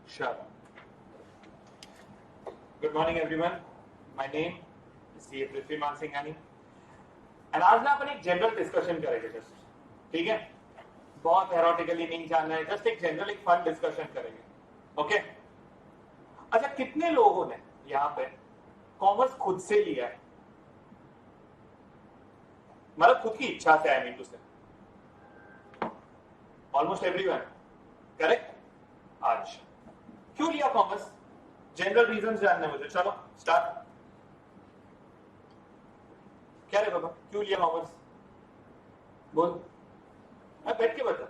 Sure. Good morning everyone. My name is CA Prithviman Singhani and आज ना अपन एक जनरल डिस्कशन करेंगे जस्ट, ठीक है? बहुत थ्योरेटिकली नहीं जानना है, जस्ट एक जनरल एक फन डिस्कशन करेंगे, ओके? अच्छा, कितने लोगों ने यहाँ पे कॉमर्स खुद से लिया है? मतलब खुद की इच्छा से, आई मीन टू से। Almost everyone, correct? आज क्यों लिया कॉमर्स? जनरल रीजंस जानने मुझे, चलो स्टार्ट। क्या रे बाबा, क्यों लिया कॉमर्स? बोल, मैं बैठ के बता।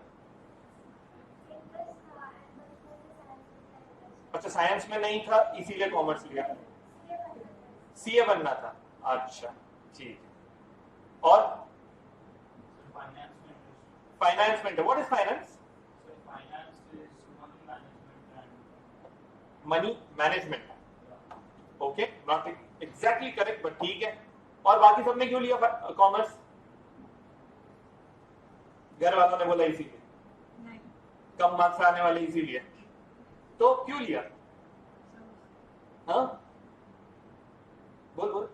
अच्छा, साइंस में नहीं था इसीलिए कॉमर्स लिया, सीए बनना था। अच्छा ठीक है, और फाइनेंस में। What is finance? Money management. Okay, not exactly correct but ठीक है। और बाकी सबने क्यों लिया कॉमर्स? घर वालों ने बोला इसीलिए, कम मार्क्स आने वाले इसीलिए, तो क्यों लिया? हाँ बोल बोल,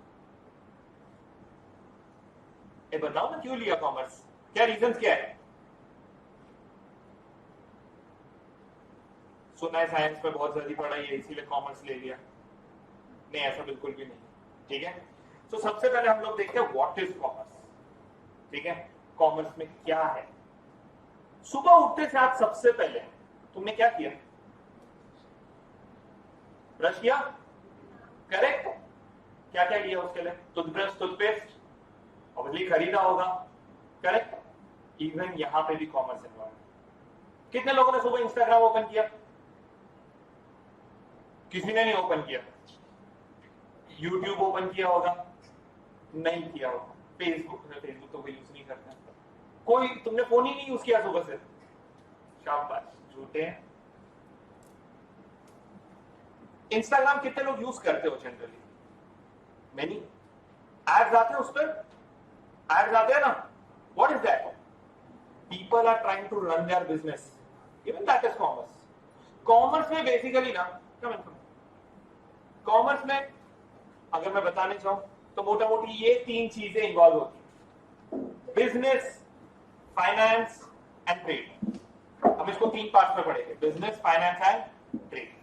ये बताओ ना, क्यों लिया कॉमर्स? क्या रीजंस क्या है? सुना है साइंस में बहुत जल्दी पढ़ाई है इसीलिए कॉमर्स ले लिया। नहीं, ऐसा बिल्कुल भी नहीं, ठीक है? तो सबसे पहले हम लोग देखते हैं व्हाट इज कॉमर्स, ठीक है? कॉमर्स में क्या है? सुबह उठते से आप सबसे पहले तुमने क्या किया? ब्रश किया, करेक्ट? क्या क्या लिया उसके लिए? टूथब्रश, टूथपेस्ट, ऑब्वियसली खरीदा होगा, करेक्ट? इवन यहां पे भी कॉमर्स इन्वॉल्व। कितने लोगों ने सुबह इंस्टाग्राम ओपन किया? किसी ने नहीं ओपन किया। यूट्यूब ओपन किया होगा? नहीं किया होगा। फेसबुक तो कोई यूज नहीं करता। कोई, तुमने फोन ही नहीं यूज किया सुबह से? शाबाश, झूठे हैं। इंस्टाग्राम कितने लोग यूज करते हो जनरली? मैनी। एड्स आते हैं उस पर, एड्स आते हैं ना? What is that? People are trying to run their business, even that is commerce. Commerce में बेसिकली ना, कॉमर्स में अगर मैं बताने चाहूं तो मोटा मोटी ये तीन चीजें इन्वॉल्व होती है: बिजनेस, फाइनेंस एंड ट्रेड। हम इसको तीन पार्ट में पढ़ेंगे: बिजनेस, फाइनेंस एंड ट्रेड।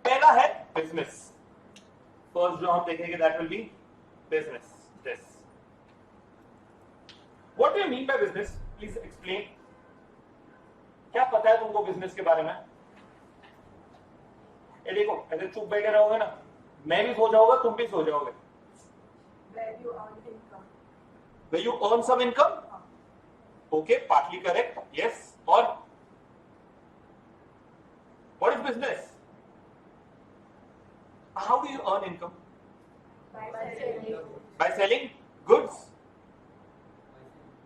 पहला है बिजनेस। फर्स्ट जो हम देखेंगे that will be business. This, what do you mean by business? Please explain. क्या पता है तुमको बिजनेस के बारे में? ये देखो, ऐसे चुप बैठे रहोगे ना, मैं भी सो जाऊंगा, तुम भी सो जाओगे। Where you earn some income? Okay, partly correct. Yes. Or what is business? How do you earn income? By selling goods.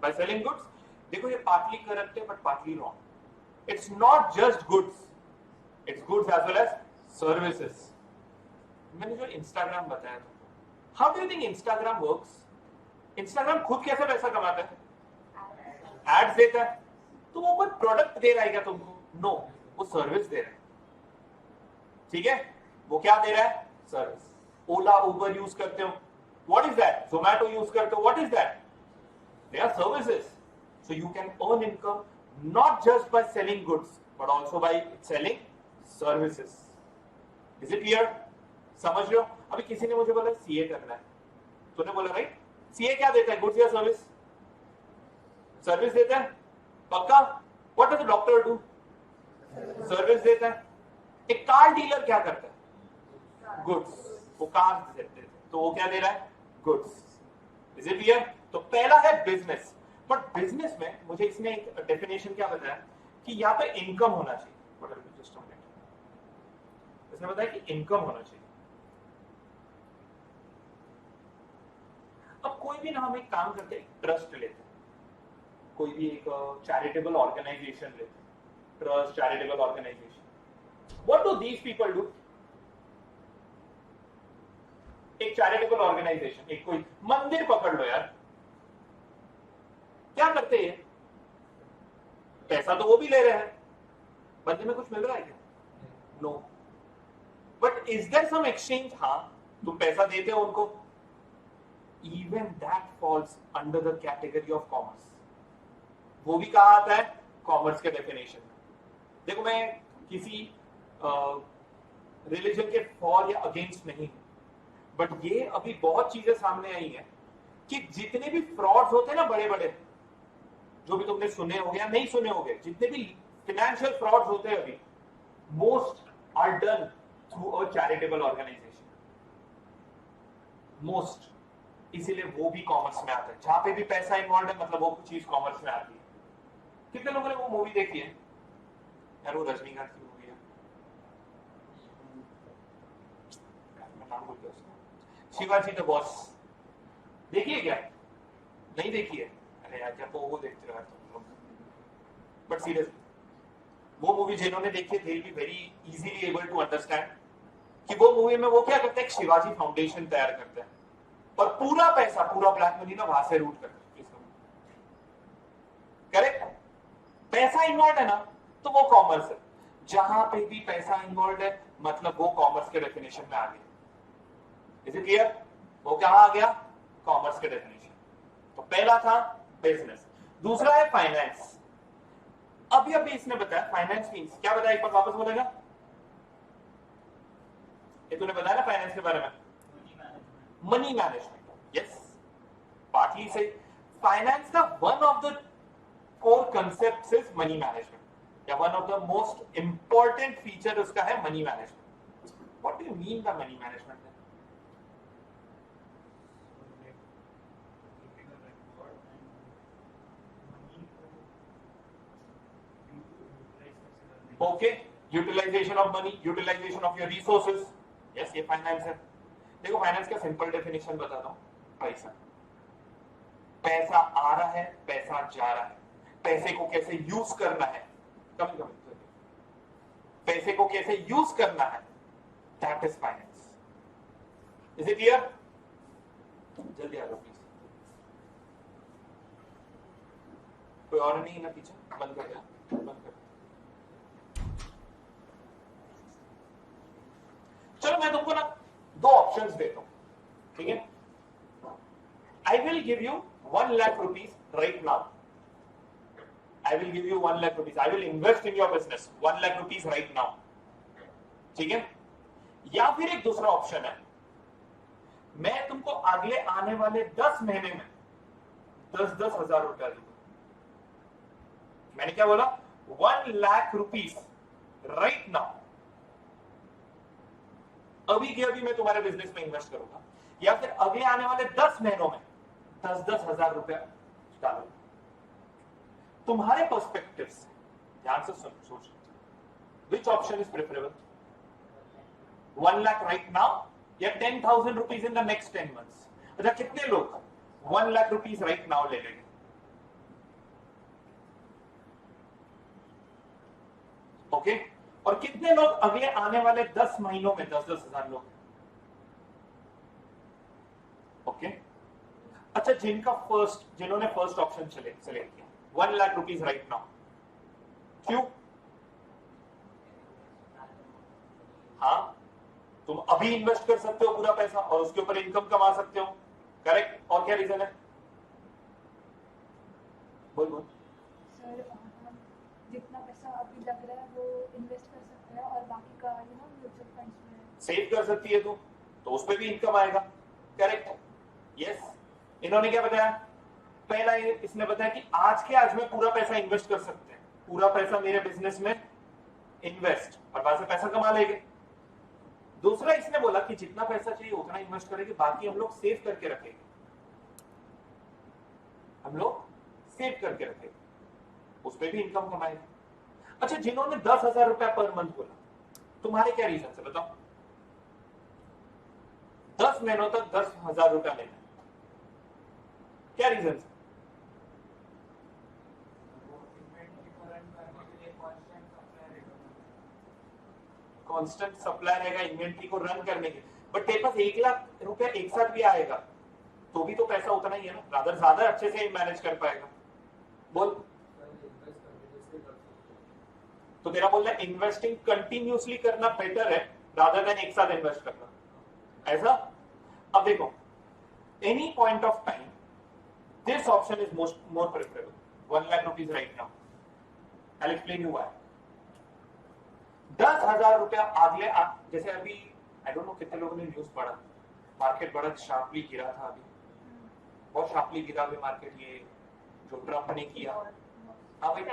By selling goods. देखो, ये partly correct है but partly wrong. It's not just goods. It's goods as well as services. मैंने जो Instagram बताया तुमको, how do you think Instagram works? Instagram खुद कैसे पैसा कमाता है? एड्स देता है। तो वो कोई प्रोडक्ट दे रहा है क्या तुमको? नो, वो सर्विस दे रहा है, ठीक है? वो क्या दे रहा है? सर्विस। ओला, उबर यूज करते हो, what is that? Zomato use करते हो, what is that? They are services. So you can earn income not just by selling goods but also by selling services. Is it clear? समझ लो। अभी किसी ने मुझे बोला सीए करना है, तूने बोला राइट, सीए क्या देता है? गुड्स या सर्विस? सर्विस देता है, पक्का? What does the doctor do? Service देता है। एक कार डीलर क्या करता है? गुड्स। वो कार देते हैं, तो वो क्या दे रहा है? गुड्स। Is it clear? तो पहला है बिजनेस। बट बिजनेस में मुझे इसने एक डेफिनेशन क्या बताया कि यहाँ पे इनकम होना चाहिए। इसने बताया कि इनकम होना चाहिए। अब कोई भी ना, हम एक काम करते हैं, ट्रस्ट लेते हैं, कोई भी एक चैरिटेबल ऑर्गेनाइजेशन लेते हैं, trust, charitable organization. What do these people do? एक चैरिटेबल ऑर्गेनाइजेशन, एक कोई मंदिर पकड़ लो यार, क्या करते हैं? पैसा तो वो भी ले रहे हैं, बदले में कुछ मिल रहा है क्या? No, but is there some exchange? हाँ, तुम पैसा देते हो उनको, even that falls under the category of commerce. वो भी कहा आता है कॉमर्स के डेफिनेशन में। देखो, मैं किसी रिलीजन के फॉर या अगेंस्ट नहीं हूं, बट ये अभी बहुत चीजें सामने आई हैं कि जितने भी फ्रॉड्स होते हैं ना, बड़े बड़े, जो भी तुमने सुने होंगे या नहीं सुने होंगे, जितने भी फाइनेंशियल फ्रॉड्स होते हैं अभी, most are done through a charitable organization, most. इसीलिए वो भी कॉमर्स में आता है। जहां पे भी पैसा इन्वॉल्व है, मतलब वो चीज कॉमर्स में आती है। कितने लोगों ने वो मूवी देखी है यार, वो रजनीकांत की मूवी है, मैं नाम भूल गया उसका, शिवाजी द बॉस। देखिए क्या? नहीं देखी है? अरे यार, क्या वो देखते हो यार तुम लोग। बट सीरियसली, वो मूवी जिन्होंने देखी है, they will be very easily able to understand कि वो मूवी में वो क्या करते हैं, शिवाजी फाउंडेशन तैयार करते हैं, और पूरा पैसा, पूरा ब्लैक मनी ना वहां से रूट करते हैं। करेक्ट? पैसा इन्वॉल्व है ना, तो वो कॉमर्स है। जहां पे भी पैसा इन्वॉल्व है, मतलब वो कॉमर्स के डेफिनेशन में आ गया। Is it clear? वो क्या आ गया? कॉमर्स के डेफिनेशन। तो पहला था बिजनेस, दूसरा है फाइनेंस। अभी इसने बताया फाइनेंस मींस क्या, बताया एक बार वापस बोलेगा? ये तूने बताया ना फाइनेंस के बारे में, मनी मैनेजमेंट। यस, पार्टली से फाइनेंस का one of the core concepts is money management, या one of the most important feature उसका है money management. What do you mean by money management? Okay, utilization of money, utilization of your resources. Yes, ये finance है। देखो, finance का simple definition बताता हूं। पैसा, पैसा आ रहा है, पैसा जा रहा है, पैसे को कैसे यूज करना है, कभी पैसे को कैसे यूज करना है, that is finance. Is it clear? जल्दी आ जाओ प्लीज। कोई और नहीं ना पीछे? बंद कर दिया, बंद कर। चलो, मैं तुमको ना दो ऑप्शंस देता हूं, ठीक है? I will give you 1 lakh rupees right now. I will give you 1 lakh rupees. I will invest in your business 1 lakh rupees right now. ठीक है? या फिर एक दूसरा ऑप्शन है, मैं तुमको अगले आने वाले 10 महीने में 10-10 हजार रुपया दूंगा। मैंने क्या बोला? 1 लाख रुपीज राइट नाउ, अभी के अभी मैं तुम्हारे बिजनेस में इन्वेस्ट करूंगा, या फिर अगले आने वाले 10 महीनों में 10-10 हजार रुपया डालो। तुम्हारे पर्सपेक्टिव से ध्यान से सोच, which option is preferable? 1 lakh right now या 10,000 rupees in the next 10 months? अच्छा, कितने लोग 1 लाख रुपीज राइट नाउ ले लेंगे? ओके, और कितने लोग अगले आने वाले 10 महीनों में 10-10 हजार लोग? ओके, अच्छा, जिन्होंने फर्स्ट ऑप्शन सेलेक्ट किया 1 लाख रुपीज राइट नाउ, क्यों? हाँ, तुम अभी इन्वेस्ट कर सकते हो पूरा पैसा और उसके ऊपर इनकम कमा सकते हो। करेक्ट? और क्या रीजन है? बोल। सर, जितना पैसा अभी लग रहा है वो इन्वेस्ट कर सकते हैं और बाकी का म्यूचुअल फंड्स में सेव कर सकती है, तो उस पर भी इनकम आएगा। करेक्ट? यस। इन्होंने क्या बताया? पहला इसने बताया कि आज में पूरा पैसा इन्वेस्ट कर सकते हैं, पूरा पैसा मेरे बिजनेस में इन्वेस्ट, और वहां से पैसा कमा लेंगे। दूसरा इसने बोला कि जितना पैसा चाहिए उतना इन्वेस्ट करेंगे, बाकी हम लोग सेव करके रखेंगे, हम लोग सेव करके रखेंगे, उस पर भी इनकम कमाएंगे। अच्छा, जिन्होंने 10,000 रुपया पर मंथ बोला, तुम्हारे क्या रीजन है बताओ? 10 महीनों तक 10,000 रुपया लेना, क्या रीजन है? कांस्टेंट सप्लाई रहेगा इन्वेंट्री को रन करने के, बट तेरे पास 1 लाख रुपया एक साथ भी आएगा तो भी तो पैसा उतना ही है ना, रादर ज्यादा अच्छे से मैनेज कर पाएगा। बोल। तो तेरा बोलना है इन्वेस्टिंग कंटिन्यूसली करना बेटर है रादर देन एक साथ इन्वेस्ट करना, ऐसा। अब देखो, any point of time this option is more preferable, 1 lakh rupees right now. I explain you why. 10,000 रुपया अगले जैसे अभी आई डोंट नो कितने लोगों ने न्यूज पढ़ा, मार्केट बड़ा शार्पली गिरा था, अभी बहुत शार्पली गिरा अभी मार्केट, ये जो ट्रम्प ने किया। हाँ भाई,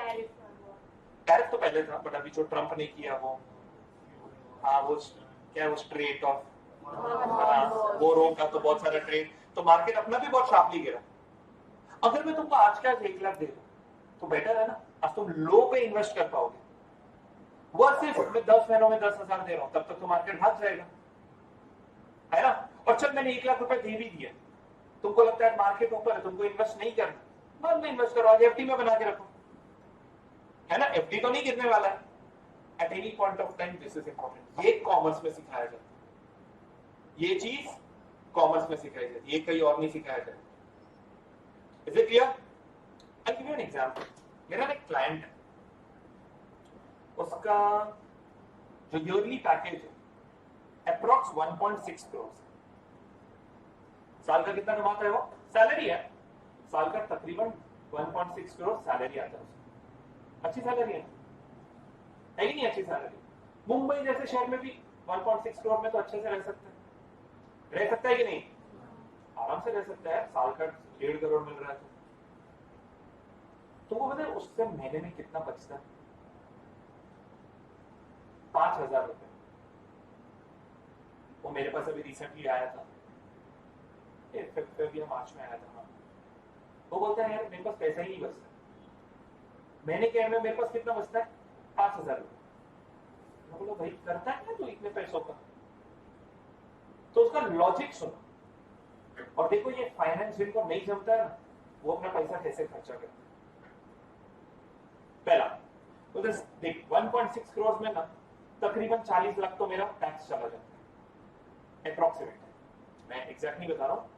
टैरिफ तो पहले था, बट अभी जो ट्रम्प ने किया वो, हाँ वो क्या है, वो स्ट्रेट ऑफ, वो रोका तो बहुत सारा ट्रेड, तो मार्केट अपना भी बहुत शार्पली गिरा। अगर मैं तुमको आज का 1 लाख दे दूं तो बेटर है ना, आज तुम लो पे इन्वेस्ट कर पाओगे। वर्सेस मैं 10 महीनों में 10,000 दे रहा हूं, तब तक तो मार्केट भाग जाएगा, है ना। और चल मैंने 1 लाख रुपए दे भी दिया, तुमको लगता है मार्केट ऊपर है, तुमको इन्वेस्ट नहीं करना, बाद में इन्वेस्ट करो, आज एफडी में बना के रखो, है ना। एफडी तो नहीं गिरने वाला है। At any point of time this is important. ये कॉमर्स में सिखाया जाता है, ये चीज कॉमर्स में सिखाई जाती है, ये कहीं और नहीं सिखाया जाता। Is it clear? I give you an example. मेरा एक क्लाइंट है, उसका जो ईयरली पैकेज है अप्रॉक्स 1.6 करोड़, साल का कितना कमाता है वो, सैलरी है, साल का तकरीबन 1.6 करोड़ सैलरी आता है उसको। अच्छी सैलरी है कि नहीं? अच्छी सैलरी। मुंबई जैसे शहर में भी 1.6 करोड़ में तो अच्छे से रह सकता है कि नहीं? आराम से रह सकता है, साल का 1.5 करोड़ मिल रहा है तो वो बताए उससे महीने में कितना बचता है? 5,000 रुपए। वो मेरे पास अभी रिसेंटली आया था, फरवरी मार्च में आया था। वो बोलता है यार मेरे पास पैसा ही नहीं बचता, मैंने कह में मेरे पास कितना बचता है? 5,000 रुपए। मैं बोला भाई करता है ना तू इतने पैसों का? तो उसका लॉजिक सुनो और देखो, ये फाइनेंस जिनको नहीं जमता है ना, वो अपना पैसा कैसे खर्चा करता है। पहला तो देख 1.6 करोड़ में ना तकरीबन 40 लाख तो मेरा टैक्स चला जाता है, अप्रोक्सीमेट, मैं एग्जैक्ट नहीं बता रहा हूँ,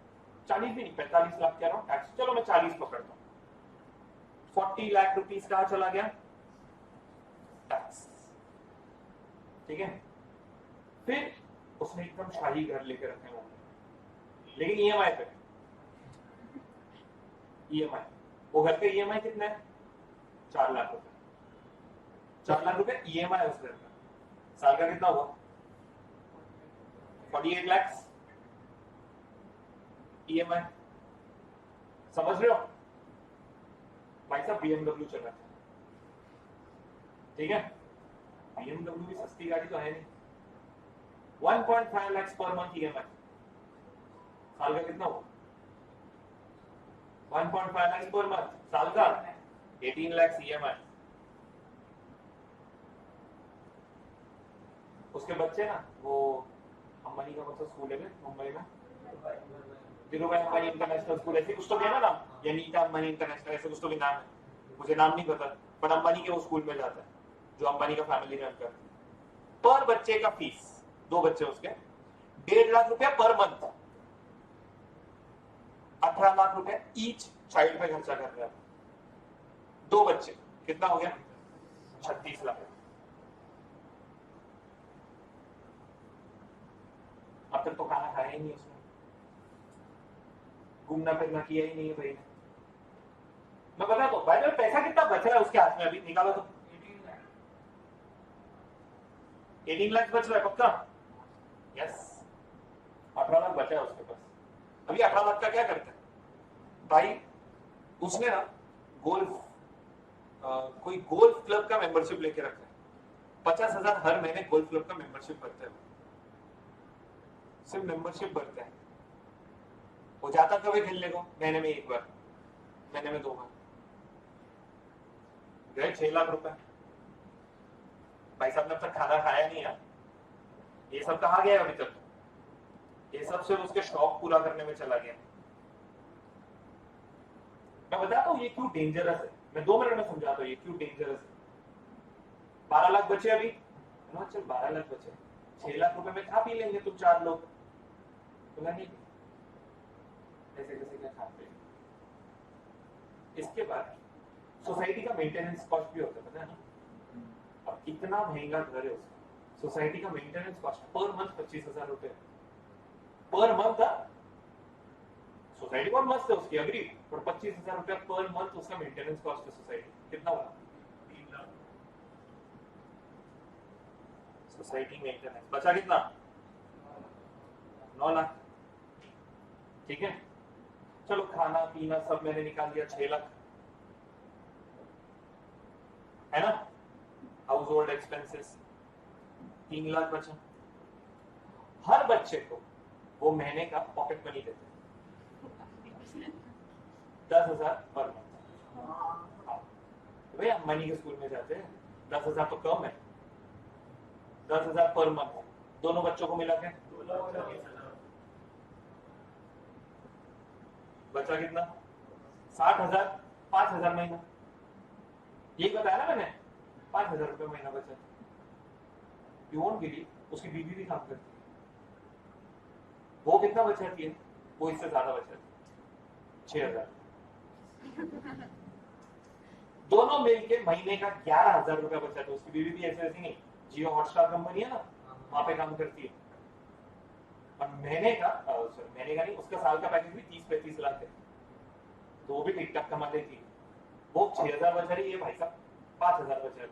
40 भी नहीं 45 लाख कह रहा हूँ टैक्स, चलो मैं 40 पकड़ता हूँ। 40 लाख रुपीस कहाँ चला गया? टैक्स, ठीक है। फिर उसने एकदम शाही घर लेके रखे होंगे, लेकिन ईएमआई पे, ईएमआई, वो घर के ईएमआई कितने हैं? 4 लाख रुपए। 4 लाख रुपए ईएमआई उस घर का, साल का कितना हुआ? 48 लाख ईएमआई। समझ रहे हो भाई साहब? बीएमडब्ल्यू चल रहा है, ठीक है, बीएमडब्ल्यू भी सस्ती गाड़ी तो है नहीं। 1.5 लाख पर मंथ ईएमआई, साल का कितना हुआ? 1.5 लाख पर मंथ, साल का 18 लाख ईएमआई। उसके बच्चे ना, वो अंबानी का मतलब स्कूल है मुंबई में, धीरूभाई अंबानी इंटरनेशनल स्कूल, ऐसे कुछ तो भी है ना नाम, या नीता अंबानी इंटरनेशनल, ऐसे कुछ तो भी नाम है, मुझे नाम नहीं पता, पर अंबानी के वो स्कूल में जाता है जो अंबानी का फैमिली रन करता है। पर बच्चे का फीस, 2 बच्चे उसके, 1.5 लाख रुपया पर मंथ, 18 लाख रुपया ईच चाइल्ड पे खर्चा कर रहा है। 2 बच्चे, कितना हो गया? 36 लाख। अब तक तो खाना खाया ही नहीं उसने, घूमना फिरना किया ही नहीं है भाई ने। मैं बता दो भाई, पैसा कितना बच रहा है उसके हाथ में अभी, निकालो तो। 18 लाख बच रहा है पक्का? यस, 18 लाख बचा है उसके पास। अभी 18 लाख का क्या करता है भाई? उसने ना गोल्फ, कोई गोल्फ क्लब का मेंबरशिप लेके रखा है, 50,000 हर महीने गोल्फ क्लब का मेंबरशिप भरता है, सिर्फ मेंबरशिप भरता है। वो जाता कभी खेलने को? महीने में 1 बार, महीने में 2 बार, गए 6 लाख रुपए। भाई साहब ने अब तक खाना खाया नहीं है, ये सब कहाँ गया अभी तक? ये सब सिर्फ उसके शौक पूरा करने में चला गया। मैं बताता हूँ ये क्यों डेंजरस है, मैं 2 मिनट में समझाता हूँ ये क्यों डेंजरस है। 12 लाख बचे अभी, चल 12 लाख बचे, 6 लाख रुपए में खा पी लेंगे तुम 4 लोग, बोला नहीं ऐसे कैसे क्या खाते हैं। इसके बाद सोसाइटी का मेंटेनेंस कॉस्ट भी होता है, पता है ना? अब कितना महंगा घर है उसका, सोसाइटी का मेंटेनेंस कॉस्ट पर मंथ 25,000 रुपए पर मंथ। सोसाइटी बहुत मस्त है उसकी, अग्री, पर 25,000 रुपया पर मंथ उसका मेंटेनेंस कॉस्ट है सोसाइटी। कितना होगा? 3 लाख। सोसाइटी मेंटेनेंस बचा कितना? 9 लाख। ठीक है, चलो खाना पीना सब मैंने निकाल दिया, 6 लाख है ना। हाउस होल्ड एक्सपेंसेस 3 लाख बचा। हर बच्चे को वो महीने का पॉकेट मनी देते हैं 10,000 पर मंथ। भैया अम्बानी के स्कूल में जाते हैं, 10,000 तो कम है, 10,000 पर मंथ दोनों बच्चों को मिला के बचा कितना? 60,000, 5,000 महीना। ये बताया ना मैंने, 5,000 रुपये महीना बचा। यू वोंट बिलीव, उसकी बीवी भी काम करती है। वो कितना बचाती है? वो इससे ज्यादा बचाती है, 6,000। दोनों मिलके महीने का 11,000 रुपया बचाते। उसकी बीवी भी ऐसे ऐसी नहीं, जियो हॉटस्टार कंपनी है ना, वहां पे काम करती है। और महीने का नहीं, उसका साल का पैकेज भी 30-35 लाख है, तो वो भी ठीक ठाक कमा लेती है। वो 6,000 बचा रही है, भाई साहब 5,000 बचा रही।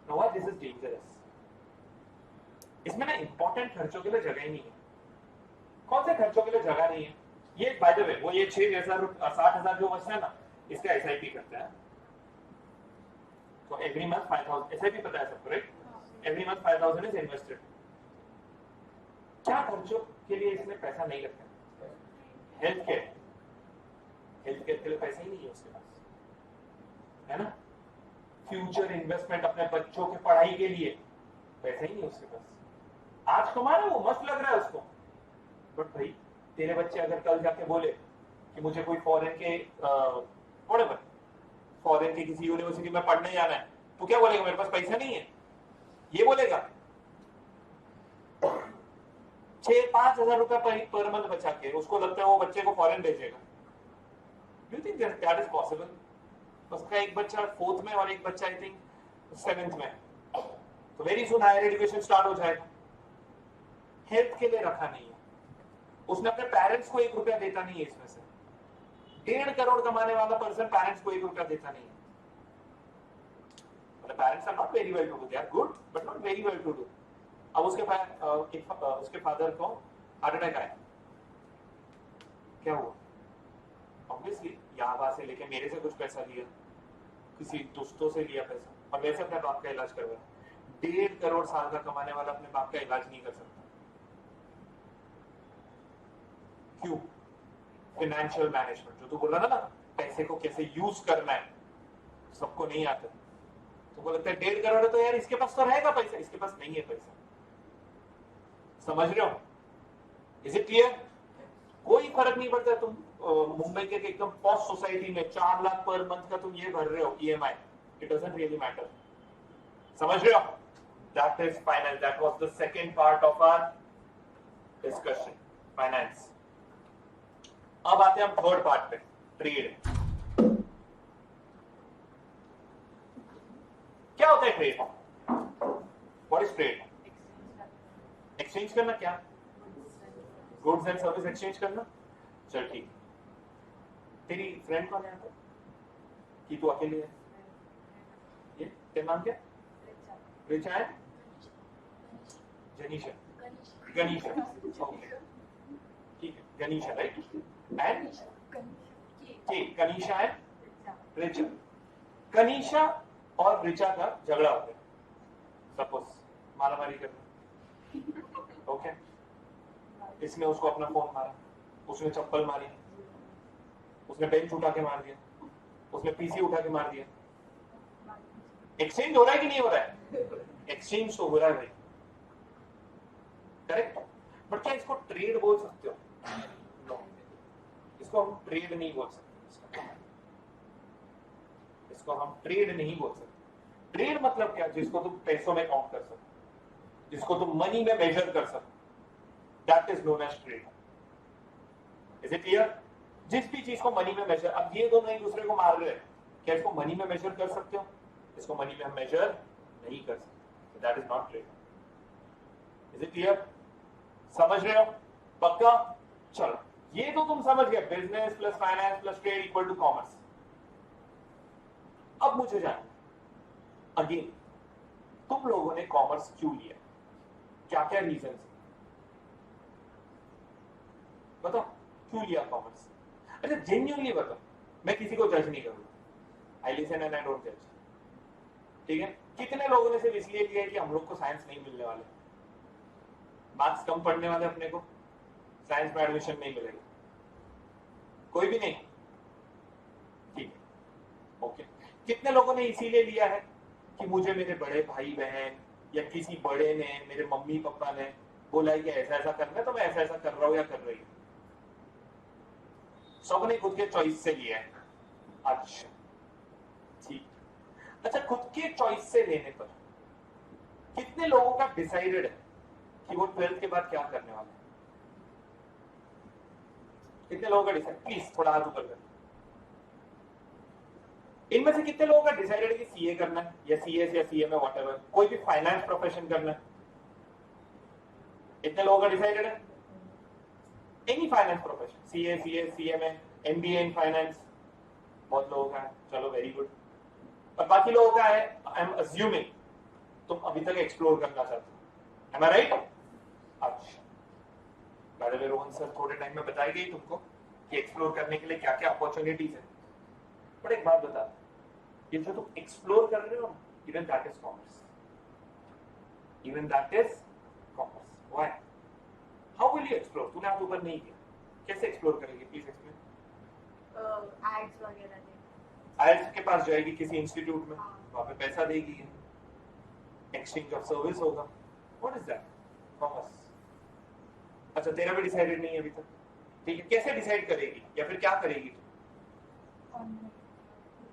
Know why this is dangerous. इसमें ना इंपॉर्टेंट खर्चों के लिए जगह ही नहीं है। कौन से खर्चों के लिए जगह नहीं है? ये बाय द वे, वो ये 6,000 60,000 जो बचता है ना, इसका एसआईपी करते हैं। तो एवरी मंथ 5,000 एसआईपी, पता है सबको right? Every month 5,000 is invested. क्या खर्चों के लिए इसमें पैसा नहीं रखते? हेल्थ केयर के लिए पैसा ही नहीं है उसके पास, है ना। फ्यूचर इन्वेस्टमेंट अपने बच्चों के पढ़ाई के लिए पैसा ही नहीं उसके पास। आज कमा रहा है वो, मस्त लग रहा है उसको, बट भाई तेरे बच्चे अगर कल जाके बोले कि मुझे कोई फॉरेन के फॉरेन की किसी यूनिवर्सिटी में पढ़ने जाना है, तो क्या बोलेगा? मेरे पास पैसा नहीं है, ये बोलेगा। 6-5,000 रुपया पर मंथ बचा के उसको लगता है वो बच्चे को फॉरेन भेजेगा। Do you think that is possible? उसका एक बच्चा 4th में और एक बच्चा आई थिंक 7th में, तो very soon higher education start हो जाएगा। हेल्थ के लिए रखा नहीं है उसने, अपने पेरेंट्स को 1 रुपया देता नहीं है इसमें से। 1.5 करोड़ कमाने वाला पर्सन पेरेंट्स को 1 रुपया देता नहीं है। मतलब parents are not very well to do, they are good but not very well to do. अब उसके फादर को हार्ट अटैक आया, क्या हुआ? ऑब्वियसली यहाँ से लेके मेरे से कुछ पैसा लिया, किसी दोस्तों से लिया पैसा, और वैसे अपने बाप का इलाज करवाया। 1.5 करोड़ साल का कमाने वाला अपने बाप का इलाज नहीं कर सकता। क्यों? फाइनेंशियल मैनेजमेंट, जो तू बोल रहा था ना, पैसे को कैसे यूज करना है, सबको नहीं आता। तो वो लगता है 1.5 करोड़ है तो यार इसके पास तो रहेगा पैसा, इसके पास नहीं है पैसा। समझ रहे हो? Is it clear? कोई फर्क नहीं पड़ता तुम मुंबई के एकदम पॉश सोसाइटी में 4 लाख पर मंथ का तुम ये भर रहे हो EMI, it doesn't really matter. समझ रहे हो? That is finance. That was the second part of our discussion, finance. अब आते हैं हम थर्ड पार्ट पे, ट्रेड। क्या होता है trade? What is trade? Exchange करना। क्या? गुड्स एंड सर्विस एक्सचेंज करना। चल ठीक। तेरी फ्रेंड कौन है यहाँ पे? कि तू अकेले है? ये तेरा नाम क्या? रिचा है? जनीशा? गनीशा? ओके ठीक है, गनीशा राइट। एंड ठीक, कनीशा एंड रिचा। कनीशा और रिचा का झगड़ा हो गया, सपोज मारामारी करना। ओके, इसने उसको अपना फोन मारा, उसने चप्पल मारी, उसने बेंच उठा के मार दिया, उसने पीसी उठा के मार दिया। एक्सचेंज हो रहा है कि नहीं हो रहा है? एक्सचेंज तो हो रहा है भाई, करेक्ट। बट क्या इसको ट्रेड बोल सकते हो? नो, इसको हम ट्रेड नहीं बोल सकते। इसको हम ट्रेड नहीं बोल सकते। ट्रेड मतलब क्या? जिसको तुम पैसों में काउंट कर सको, जिसको तुम मनी में मेजर कर सको, that is known as trade. Is it clear? जिस भी चीज को मनी में मेजर, अब ये दोनों एक दूसरे को मार रहे हैं, क्या इसको मनी में मेजर कर सकते हो? इसको मनी में हम मेजर नहीं कर सकते, that is not trade. Is it clear? समझ रहे हो? पक्का? चलो, ये तो तुम समझ गए, business plus finance plus trade equal to commerce. अब मुझे जानना, अगेन तुम लोगों ने कॉमर्स क्यों लिया, क्या क्या रीजन बताओ, क्यों लिया कॉमर्स? अच्छा जेन्युइनली बताओ, मैं किसी को जज नहीं करूंगा, I listen and I don't जज, ठीक है? कितने लोगों ने सिर्फ इसलिए लिया है कि हम लोग को साइंस नहीं मिलने वाले, मार्क्स कम पढ़ने वाले, अपने को साइंस में एडमिशन नहीं मिलेगा? कोई भी नहीं? ठीक है, ओके। कितने लोगों ने इसीलिए लिया है कि मुझे मेरे बड़े भाई बहन या किसी बड़े ने, मेरे मम्मी पापा ने बोला है कि ऐसा ऐसा करना है, तो मैं ऐसा ऐसा कर रहा हूं या कर रही हूं? सबने खुद के चॉइस से लिया है। अच्छा ठीक, अच्छा खुद के चॉइस से लेने पर कितने लोगों का डिसाइडेड है कि वो 12th के बाद क्या करने वाले हैं? कितने लोगों का डिसाइड, प्लीज थोड़ा हाथ ऊपर कर। इनमें से कितने लोगों का डिसाइडेड है कि सीए करना है या सीएस या सीएमए व्हाटएवर, कोई भी फाइनेंस प्रोफेशन करना है? इतने लोगों का डिसाइडेड है? Any finance profession, CA CS CMA MBA in finance, बहुत लोगों का है, चलो वेरी गुड। और बाकी लोगों का है, आई एम अज्यूमिंग तुम अभी तक एक्सप्लोर करना चाहते हो, एम आई राइट? अच्छा, by the way Rohan sir थोड़े टाइम में बताएंगे ही तुमको कि एक्सप्लोर करने के लिए क्या क्या अपॉर्चुनिटीज है। बट एक बात बता, ये जो तुम एक्सप्लोर कर रहे हो, even that is commerce, even that is commerce. Why? How will you explore? तूने हाथ ऊपर नहीं किया, कैसे एक्सप्लोर करेगी? Please explain. एड्स वगैरह देख, आईएल्स के पास जाएगी किसी इंस्टीट्यूट में, वहां पे पैसा देगी, एक्सचेंज ऑफ सर्विस होगा, व्हाट इज दैट? कॉमर्स। अच्छा तेरा भी डिसाइडेड नहीं है अभी तक, ठीक है, कैसे डिसाइड करेगी या फिर क्या करेगी तू?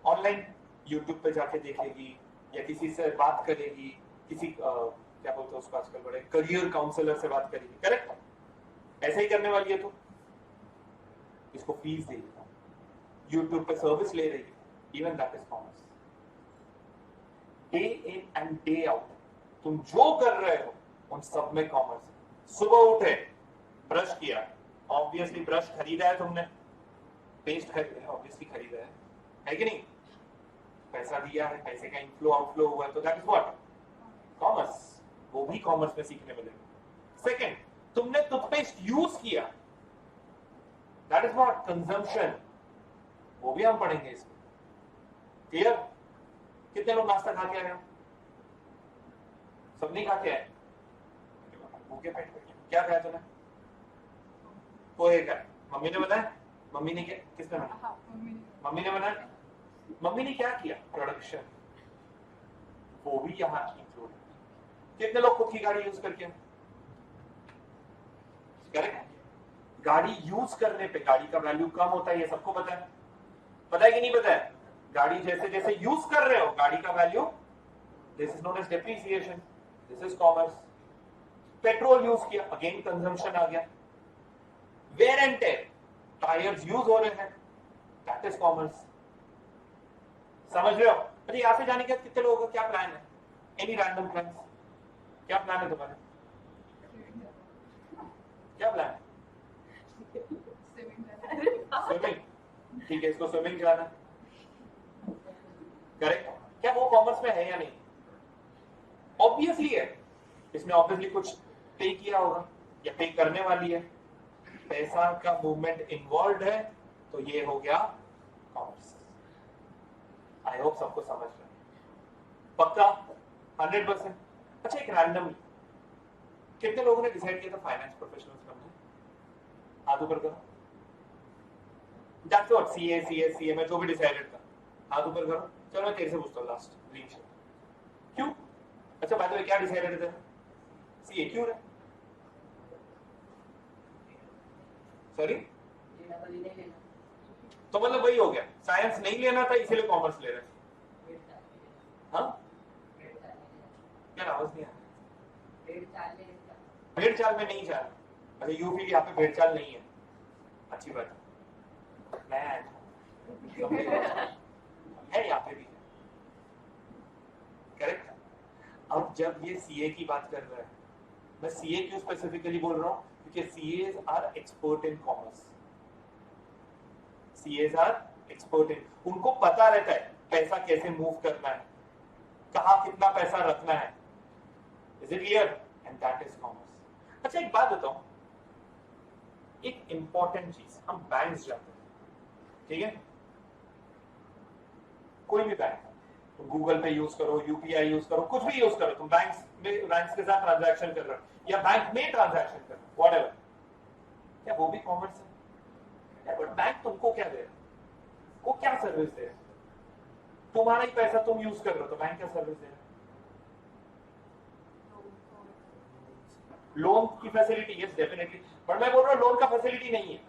ऑनलाइन यूट्यूब पे जाके देखेगी या किसी से बात करेगी, किसी क्या बोलते हैं उसको आजकल बड़े करियर काउंसलर से बात करेगी, करेक्ट? ऐसे ही करने वाली है तू, इसको फीस देगी, यूट्यूब पे सर्विस ले रही है, even that is commerce. Day in and day out तुम जो कर रहे हो उन सब में कॉमर्स है। सुबह उठे, ब्रश किया, ऑब्वियसली ब्रश खरीदा है तुमने, पेस्ट खरीदा है, ऑब्वियसली खरीदा है कि नहीं? पैसा दिया है, पैसे का इनफ्लो आउटफ्लो हुआ है, तो दैट इज व्हाट? कॉमर्स। वो भी कॉमर्स में सीखने मिलेगा। सेकंड, तुमने टूथपेस्ट यूज किया, दैट इज व्हाट? कंजम्पशन। वो भी हम पढ़ेंगे इसमें, क्लियर? कितने लोग नाश्ता खा के आए हो? सब नहीं खा के आए? भूखे पेट बैठे, क्या खाया तूने? पोहे का। मम्मी ने बनाया? मम्मी ने क्या, किसने बनाया? मम्मी ने बनाया। मम्मी ने क्या किया? प्रोडक्शन, वो भी यहाँ की इंक्लूड है। कितने लोग खुद की गाड़ी यूज करके? करेक्ट। गाड़ी यूज करने पे गाड़ी का वैल्यू कम होता है, ये सबको पता है, पता है कि नहीं पता है? गाड़ी जैसे जैसे यूज कर रहे हो गाड़ी का value, this is known as depreciation, this is commerce. Petrol use किया, अगेन कंजम्पशन आ गया। Wear and tear, tyres use हो रहे हैं, दैट इज कॉमर्स। समझ रहे हो? अरे यहाँ से जाने के बाद कितने लोगों का क्या प्लान है? Any random plan? क्या प्लान है तुम्हारा? क्या प्लान है? स्विमिंग, ठीक है, इसको स्विमिंग जाना, करेक्ट? क्या वो कॉमर्स में है या नहीं? ऑब्वियसली है, इसमें ऑब्वियसली कुछ पे किया होगा या पे करने वाली है, पैसा का मूवमेंट इन्वॉल्व है, तो ये हो गया कॉमर्स। आई होप सबको समझ रहे, पक्का? 100%। अच्छा एक रैंडम, कितने लोगों ने डिसाइड किया था फाइनेंस प्रोफेशनल्स बनना? हाथ ऊपर करो। That's what, CA CS CMA जो भी डिसाइडेड था, हाथ ऊपर करो। चलो मैं तेरे से पूछता हूँ लास्ट, ग्रीन शर्ट, क्यों? अच्छा बाय द वे क्या डिसाइडेड था? सीए क्यों रहे? सॉरी, तो मतलब वही हो गया, साइंस नहीं लेना था इसीलिए कॉमर्स ले रहे। हाँ क्या आवाज नहीं आ रही? भेड़ चाल में नहीं जा रहा। अच्छा यू फील यहाँ पे भेड़ चाल नहीं है, अच्छी बात है, मैं है यहाँ पे भी है। अब जब ये सीए की बात कर रहा है, मैं सीए क्यों स्पेसिफिकली बोल रहा हूँ, क्योंकि CAs are expert in commerce, CAs are expert in, उनको पता रहता है पैसा कैसे मूव करना है, कहाँ कितना पैसा रखना है, is it clear, and that is commerce. अच्छा एक बात बताओ, एक इंपॉर्टेंट चीज, हम बैंक्स जाते हैं, ठीक है, कोई भी बैंक, तुम गूगल पे यूज करो, यूपीआई यूज करो, कुछ भी यूज करो, तुम बैंक्स के साथ ट्रांजैक्शन कर रहे हो या बैंक में ट्रांजैक्शन कर रहे हो, व्हाटएवर, क्या वो भी कॉमर्स है? बट बैंक तुमको क्या दे रहा है, वो क्या सर्विस दे रहा है? तुम्हारा ही पैसा तुम यूज कर रहे हो, तो बैंक क्या सर्विस दे रहा है? लोन की फैसिलिटी, यस डेफिनेटली, बट मैं बोल रहा हूँ लोन का फैसिलिटी नहीं है।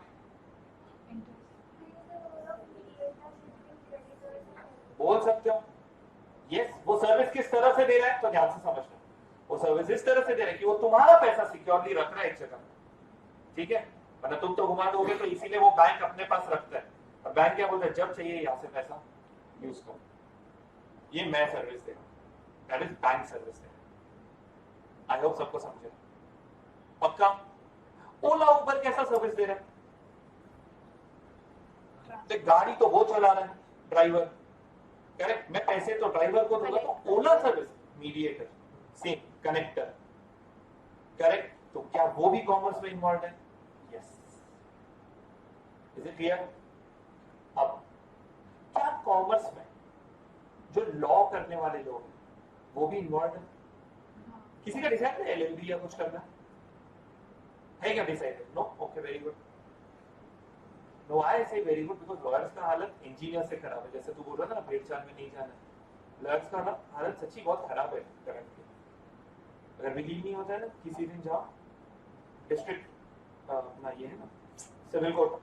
बोल सकते हो, यस, वो सर्विस किस तरह से दे रहा है, तो ध्यान से समझना, वो सर्विस इस तरह से दे रहा है कि वो तुम्हारा पैसा सिक्योरली रख रहा है एक जगह, ठीक है, वरना तुम तो घुमा दोगे, तो इसीलिए वो बैंक अपने पास रखता है, और बैंक क्या बोलता है, जब चाहिए यहाँ से पैसा यूज करो, ये मैं सर्विस दे रहा हूं, दैट इज बैंक सर्विस दे रहा। आई होप सबको समझे, पक्का? ओला उबर कैसा सर्विस दे रहा है? तो गाड़ी तो वो चला रहा है, ड्राइवर, करेक्ट, मैं पैसे तो ड्राइवर को दूंगा, तो Ola service mediator, same connector, correct, तो क्या वो भी कॉमर्स में इन्वॉल्व है? Yes, is it clear? अब क्या कॉमर्स में जो लॉ करने वाले लोग हैं वो भी इन्वॉल्व है? किसी का डिसाइड है एलएलबी या कुछ करना है क्या decide? No, okay, very good. No, I say very good, because lawyers का हालत इंजीनियर से खराब है, जैसे तू बोल रहा था ना भेड़चाल में नहीं जाना, लॉयर्स का हालत सच्ची बहुत खराब है करंट में। अगर बिलीव नहीं होता है ना, किसी दिन जाओ डिस्ट्रिक्ट अपना ये है ना सिविल कोर्ट,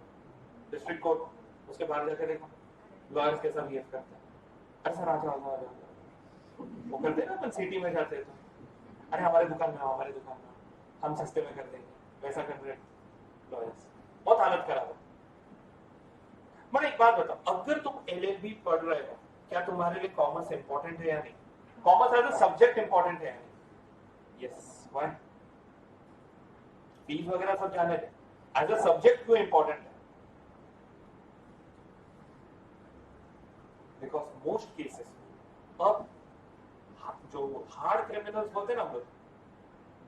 डिस्ट्रिक्ट कोर्ट, उसके बाहर जाकर देखो लॉयर्स कैसा बिहेव करते हैं। अरे सर आ जाओ, वो करते हैं ना अपन सिटी में जाते हैं, तो अरे हमारे दुकान में आओ, हमारे दुकान में आओ, हम सस्ते में कर देंगे, वैसा कर रहे लॉयर्स, बहुत हालत खराब है। मैं एक बात बताओ, अगर तुम एलएलबी पढ़ रहे हो, क्या तुम्हारे लिए कॉमर्स इंपॉर्टेंट है या नहीं? Commerce as a subject important है या नहीं? Yes, why? फीस वगैरह सब जाने दे, एज अ सब्जेक्ट क्यों इंपॉर्टेंट है? बिकॉज मोस्ट केसेस अब जो हार्ड क्रिमिनल्स बोलते हैं ना हम लोग,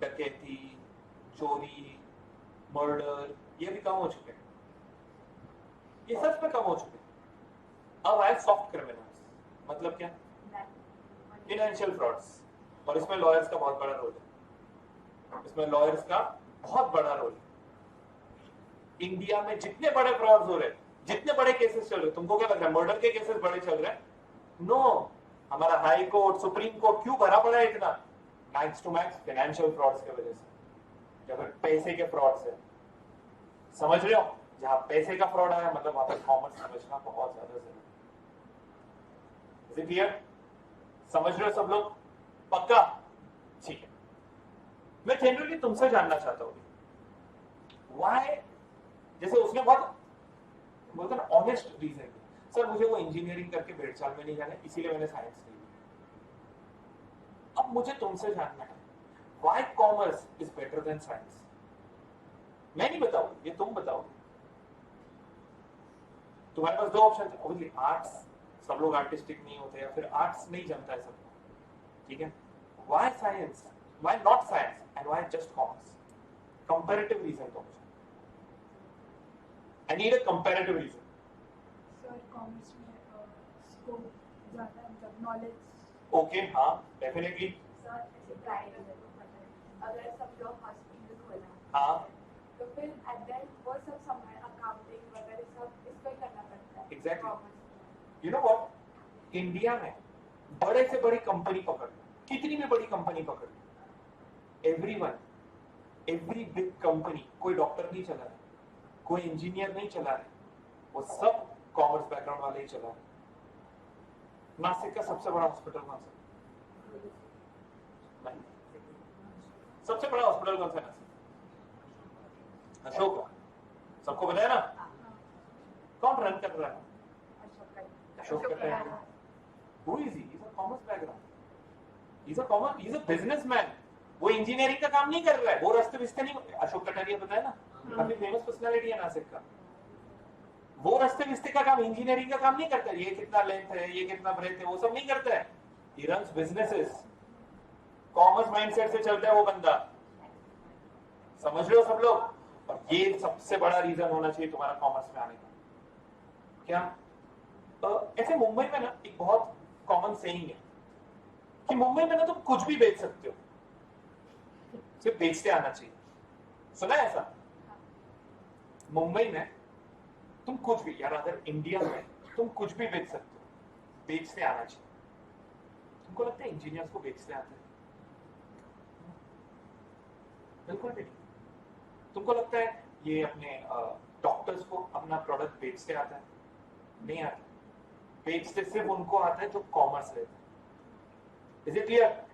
डकैती, चोरी, मर्डर, ये भी कम हो चुके हैं, ये सच में कम हो चुके हैं। अब आए सॉफ्ट क्रिमिनल्स, मतलब क्या? फाइनेंशियल फ्रॉड्स, और इसमें लॉयर्स का बहुत बड़ा रोल है, इसमें लॉयर्स का बहुत बड़ा रोल है। इंडिया में जितने बड़े फ्रॉड्स हो रहे हैं, जितने बड़े केसेस चल रहे, तुमको क्या लग रहा है मर्डर के केसेस बड़े चल रहे हैं? नो, हमारा हाई कोर्ट, सुप्रीम कोर्ट क्यों भरा पड़ा है इतना? Max to max financial frauds की वजह से, जब पैसे के फ्रॉड से, समझ रहे हो, जहां पैसे का फ्रॉड आया मतलब वहां पर कॉमर्स समझना बहुत ज्यादा जरूरी है। क्लियर? समझ रहे हो सब लोग? पक्का? ठीक है, मैं जनरली तुमसे जानना चाहता हूं व्हाई, जैसे उसने बहुत बोलते ना ऑनेस्ट रीजन, सर मुझे वो इंजीनियरिंग करके भेड़चाल में नहीं जाना, इसीलिए मैंने साइंस ली। अब मुझे तुमसे जानना है why commerce is better than science? मैं नहीं बताऊंगा, ये तुम बताओगे। तुम्हारे पास दो ऑप्शन थे, ऑब्वियसली आर्ट्स, सब लोग आर्टिस्टिक नहीं होते, या फिर आर्ट्स नहीं जमता है सबको, ठीक है, why science, why not science and why just commerce? Comparative reason दो मुझे, I need a comparative reason. Sir commerce में स्कोप ज्यादा है, मतलब नॉलेज। ओके, हाँ डेफिनेटली। सर ऐसे प्राइवेट में तो पता है, अगर सब लोग हॉस्पिटल खोला, हाँ, तो फिर एट दैट वो सब संभाल अकाउंटिंग वगैरह सब इसको ही करना पड़ता है। Exactly. You know what, India में बड़े से बड़ी कंपनी पकड़, कितनी भी बड़ी कंपनी पकड़, एवरीवन, एवरी बिग कंपनी, कोई डॉक्टर नहीं चला रहे, कोई इंजीनियर नहीं चला रहे, वो सब कॉमर्स बैकग्राउंड वाले ही चला रहे। नासिक का सबसे बड़ा हॉस्पिटल कौन सा? नहीं, सबसे बड़ा हॉस्पिटल कौन सा है? अशोक, सबको पता है ना? कौन रन कर रहा है? अशोक कर रहा है। Who is he? He's a commerce background. Is a common, is a businessman. वो इंजीनियरिंग का काम नहीं कर रहा है, वो रास्ते बिस्ते नहीं, अशोक कटारिया पता है ना, काफी फेमस पर्सनालिटी है नासिक का। वो रास्ते बिस्ते का काम, इंजीनियरिंग का काम नहीं करता है। ये कितना लेंथ है, ये कितना ब्रेथ है, वो सब नहीं करता है। He runs businesses. Commerce mindset से चलता है वो बंदा, समझ रहे हो सब लोग। और ये सबसे बड़ा रीजन होना चाहिए तुम्हारा कॉमर्स में आने का। क्या ऐसे मुंबई में ना एक बहुत कॉमन सेइंग है कि मुंबई में ना तुम कुछ भी बेच सकते हो, सिर्फ बेचते आना चाहिए। सुना है ऐसा? मुंबई में तुम कुछ भी, यार अगर इंडिया में तुम कुछ भी बेच सकते हो, बेचते आना चाहिए। तुमको लगता है इंजीनियर्स को बेचते आते हैं? बिल्कुल भी नहीं। तुमको लगता है ये अपने डॉक्टर्स को अपना प्रोडक्ट बेचते आता है? नहीं आता। बेचते सिर्फ उनको आता है जो कॉमर्स लेते हैं। Is it clear?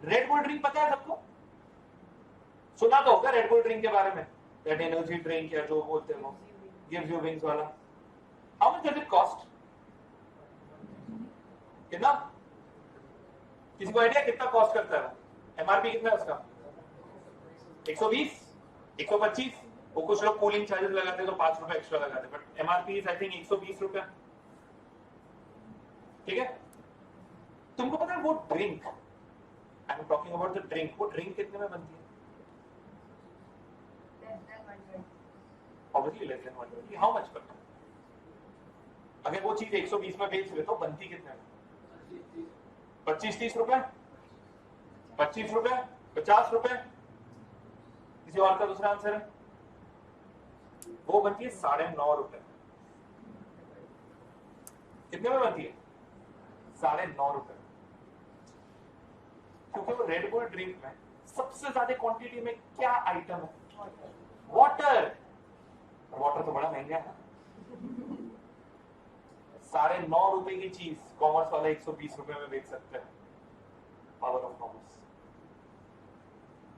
Red bull drink पता है सबको? सुना तो होगा रेड बुल ड्रिंक के बारे में, दैट एनर्जी ड्रिंक या जो बोलते हैं वो, गिव्स यू विंग्स वाला। How much does it cost? कितना? किसी को आइडिया कितना कॉस्ट करता है? एमआरपी कितना है उसका? 120, 125। वो कुछ लोग कूलिंग चार्जेस लगाते हैं तो 5 रुपए एक्स्ट्रा लगाते हैं, but MRP is I think 120 रुपया। ठीक है? तुमको पता है वो drink, I am talking about the drink, वो ड्रिंक कितने में बनती है? Obviously less than 120। How much पर? अगर वो चीज 120 में बेच रहे तो बनती कितने में? 25-30 रुपए, 25 रुपए, 50 रुपए। किसी और का दूसरा आंसर है? वो बनती है 9.5 रुपए। कितने में बनती है? 9.5 रुपए। क्योंकि वो रेड बुल ड्रिंक में सबसे ज्यादा क्वांटिटी में क्या आइटम है? वाटर। वाटर तो बड़ा महंगा है। 9.5 रुपए की चीज कॉमर्स वाला 120 रुपए में बेच सकते हैं। Power of commerce.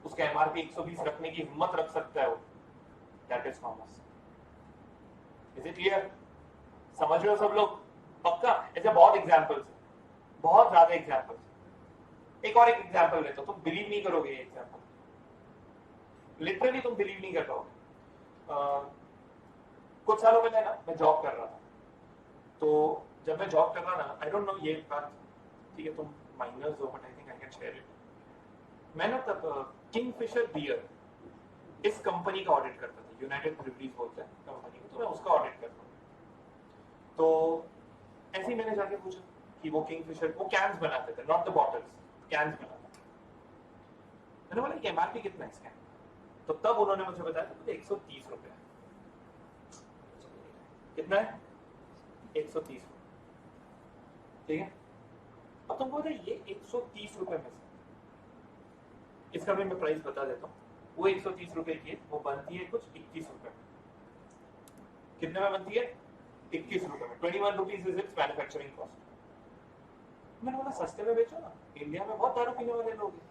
उसका एमआरपी 120 रखने की हिम्मत रख सकता है वो। That is commerce. Is it clear? समझ रहे हो सब लोग? पक्का? ऐसे बहुत एग्जांपल्स, बहुत ज्यादा एग्जांपल्स। एक और एक एग्जांपल लेता हूं, तुम बिलीव नहीं करोगे ये एग्जांपल, लिटरली तुम बिलीव नहीं कर पाओगे। कुछ सालों पहले ना मैं जॉब कर रहा था, तो जब मैं जॉब कर रहा ना, आई डोंट नो ये बात, ठीक है तुम माइनर्स हो but I think I can share it. मैं ना तब किंगफिशर बियर इस कंपनी का ऑडिट करता था, यूनाइटेड ब्रूवरीज बोलते हैं कंपनी को, तो मैं उसका ऑडिट करता हूँ। तो ऐसे ही मैंने जाके पूछा कि वो किंगफिशर, वो कैन्स बनाते थे, नॉट द बॉटल्स, कैन्स बनाते थे। मैंने बोला कि एमआरपी कितना है इसका? तो तब उन्होंने मुझे बताया था 130 रुपए। कितना है? 130 रुपए। ठीक है? अब तुमको पता है ये 130 रुपए में से, इसका भी मैं प्राइस बता देता हूँ। वो 130 रुपए की है, वो बनती है कुछ 21 रुपए में। कितने में बनती है? 21 रुपए में। 21 rupees is it's manufacturing cost. मैंने बोला सस्ते में बेचो ना, इंडिया में बहुत दारू पीने वाले लोग हैं,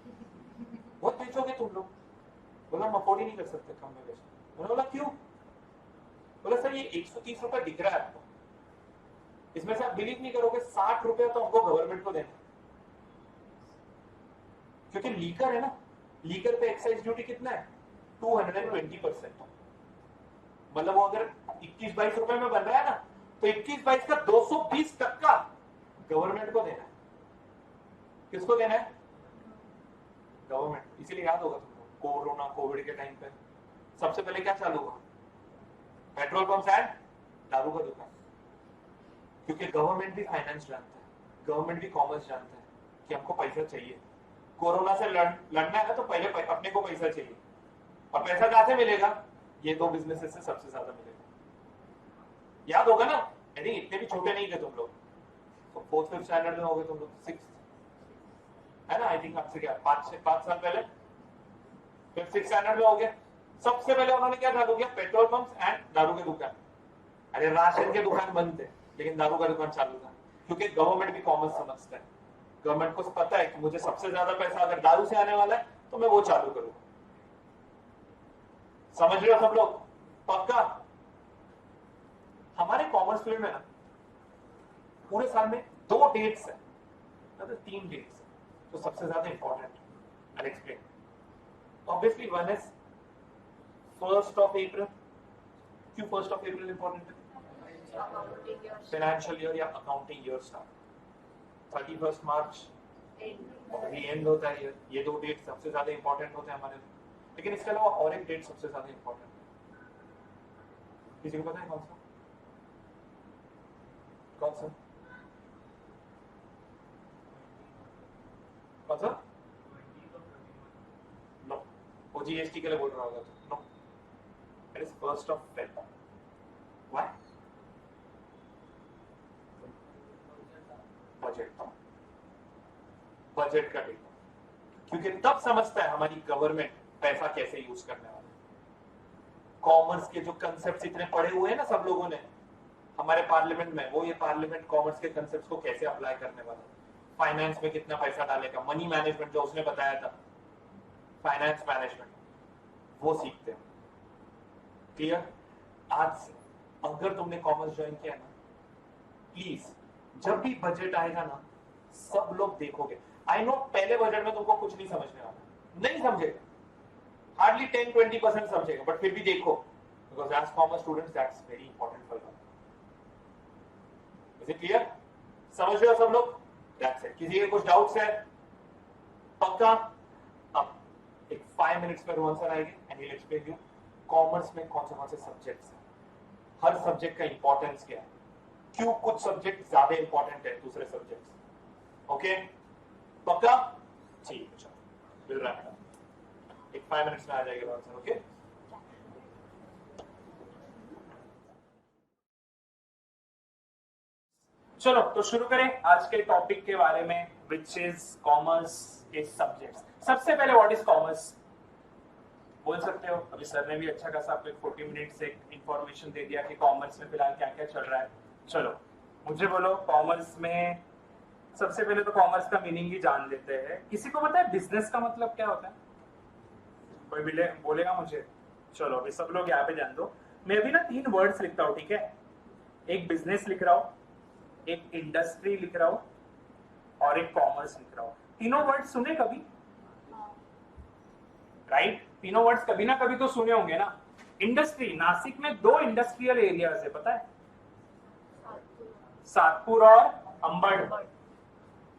बहुत बेचोगे तुम लोग। बोला हम अफोर्ड ही नहीं कर सकते कम में बेचना। मैंने बोला क्यों? बोला सर ये 130 रुपए दिख रहा है आपको, इसमें से आप बिलीव नहीं करोगे 60 रुपए तो हमको गवर्नमेंट को देना, क्योंकि लीकर है ना, लीकर पे एक्साइज ड्यूटी कितना है? 220%। मतलब वो अगर 21-22 रुपए में बन रहा है ना, तो 21-22 का 220% गवर्नमेंट को देना है। किसको देना है? गवर्नमेंट। इसीलिए याद होगा तुमको कोरोना कोविड के टाइम पे सबसे पहले क्या चालू हुआ? पेट्रोल पंप एंड दारू का दुकान। क्योंकि गवर्नमेंट भी फाइनेंस जानता है, गवर्नमेंट भी कॉमर्स जानता है कि हमको पैसा चाहिए। कोरोना से लड़ना है ना, तो पहले अपने को पैसा चाहिए, और पैसा कहां से मिलेगा? ये दो बिजनेसेस से सबसे ज्यादा मिलेगा। याद होगा ना? आई थिंक इतने भी छोटे नहीं थे तुम लोग, तो 4th-5th स्टैंडर्ड में हो गए तुम लोग, 6th है ना? आई थिंक आपसे क्या 5 साल पहले 5th-6th स्टैंडर्ड में हो गए। सबसे पहले उन्होंने क्या चालू किया? पेट्रोल पंप एंड दारू की दुकान। अरे राशन के दुकान बंद थे, लेकिन दारू का दुकान चालू था, क्योंकि गवर्नमेंट भी कॉमर्स समझता है। गवर्नमेंट को पता है कि मुझे सबसे ज्यादा पैसा अगर दारू से आने वाला है, तो मैं वो चालू करूंगा। समझ रहे हो सब लोग? पक्का? हमारे कॉमर्स फील्ड में ना पूरे साल में 2 डेट्स है, मतलब 3 डेट्स है तो सबसे ज्यादा important I explain. Obviously one is 1st of April. क्यों 1st of April इंपॉर्टेंट है? फाइनेंशियल ईयर या अकाउंटिंग ईयर स्टार्ट. 31st मार्च अभी एंड होता है ईयर. ये 2 डेट सबसे ज्यादा इंपॉर्टेंट होते हैं हमारे लिए. लेकिन इसके अलावा और एक डेट सबसे ज्यादा इंपॉर्टेंट है. किसी को पता है कौन सा? कौन सा? कौन सा? नो. वो जीएसटी के लिए बोल रहा होगा तो no. It is 1st of Feb. Why? Budget का डेट. क्योंकि तब समझता है हमारी गवर्नमेंट पैसा कैसे यूज करने वाला है. कॉमर्स के जो कंसेप्ट इतने पढ़े हुए हैं ना सब लोगों ने हमारे पार्लियामेंट में, वो ये पार्लियामेंट कॉमर्स के कंसेप्ट को कैसे अप्लाई करने वाला है. फाइनेंस में कितना पैसा डालेगा, मनी मैनेजमेंट जो उसने बताया था, फाइनेंस मैनेजमेंट, वो सीखते हैं. क्लियर? आज से अगर तुमने कॉमर्स ज्वाइन किया ना, प्लीज जब भी बजट आएगा ना सब लोग देखोगे. आई नो पहले बजट में तुमको कुछ नहीं समझने वाला, नहीं समझेगा, हार्डली 10-20% समझेगा, बट फिर भी देखो, because as commerce students that's very important for you. Is it clear? समझ रहे हो सब लोग? That's it. किसी के कुछ डाउट्स है? पक्का? अब एक 5 मिनट्स में रोहन सर आएंगे and he will explain you commerce में कौन से सब्जेक्ट्स हैं, हर सब्जेक्ट का इंपॉर्टेंस क्या है, क्यों कुछ सब्जेक्ट ज्यादा इंपॉर्टेंट है दूसरे सब्जेक्ट्स. ओके? पक्का? ठीक है, चलो विल रैप इट अप. एक 5 मिनट्स में आ जाएगा रोहन सर. ओके? चलो तो शुरू करें आज के टॉपिक के बारे में, विच इज कॉमर्स के सब्जेक्ट्स. सबसे पहले व्हाट इज कॉमर्स बोल सकते हो? अभी सर ने भी अच्छा खासा आपको 40 मिनट से इंफॉर्मेशन दे दिया कि कॉमर्स में फिलहाल क्या क्या चल रहा है. चलो मुझे बोलो कॉमर्स में सबसे पहले तो कॉमर्स का मीनिंग ही जान लेते हैं. किसी को पता है बिजनेस का मतलब क्या होता है? कोई बोलेगा मुझे? चलो अभी सब लोग यहाँ पे जान दो. मैं अभी ना 3 वर्ड्स लिखता हूँ, ठीक है? एक बिजनेस लिख रहा हूँ, एक इंडस्ट्री लिख रहा हूँ और एक कॉमर्स लिख रहा हूँ. तीनों वर्ड सुने कभी? राइट? तीनों वर्ड्स कभी ना कभी तो सुने होंगे ना. इंडस्ट्री, नासिक में 2 इंडस्ट्रियल एरियाज है, पता है? सातपुर और अंबड़.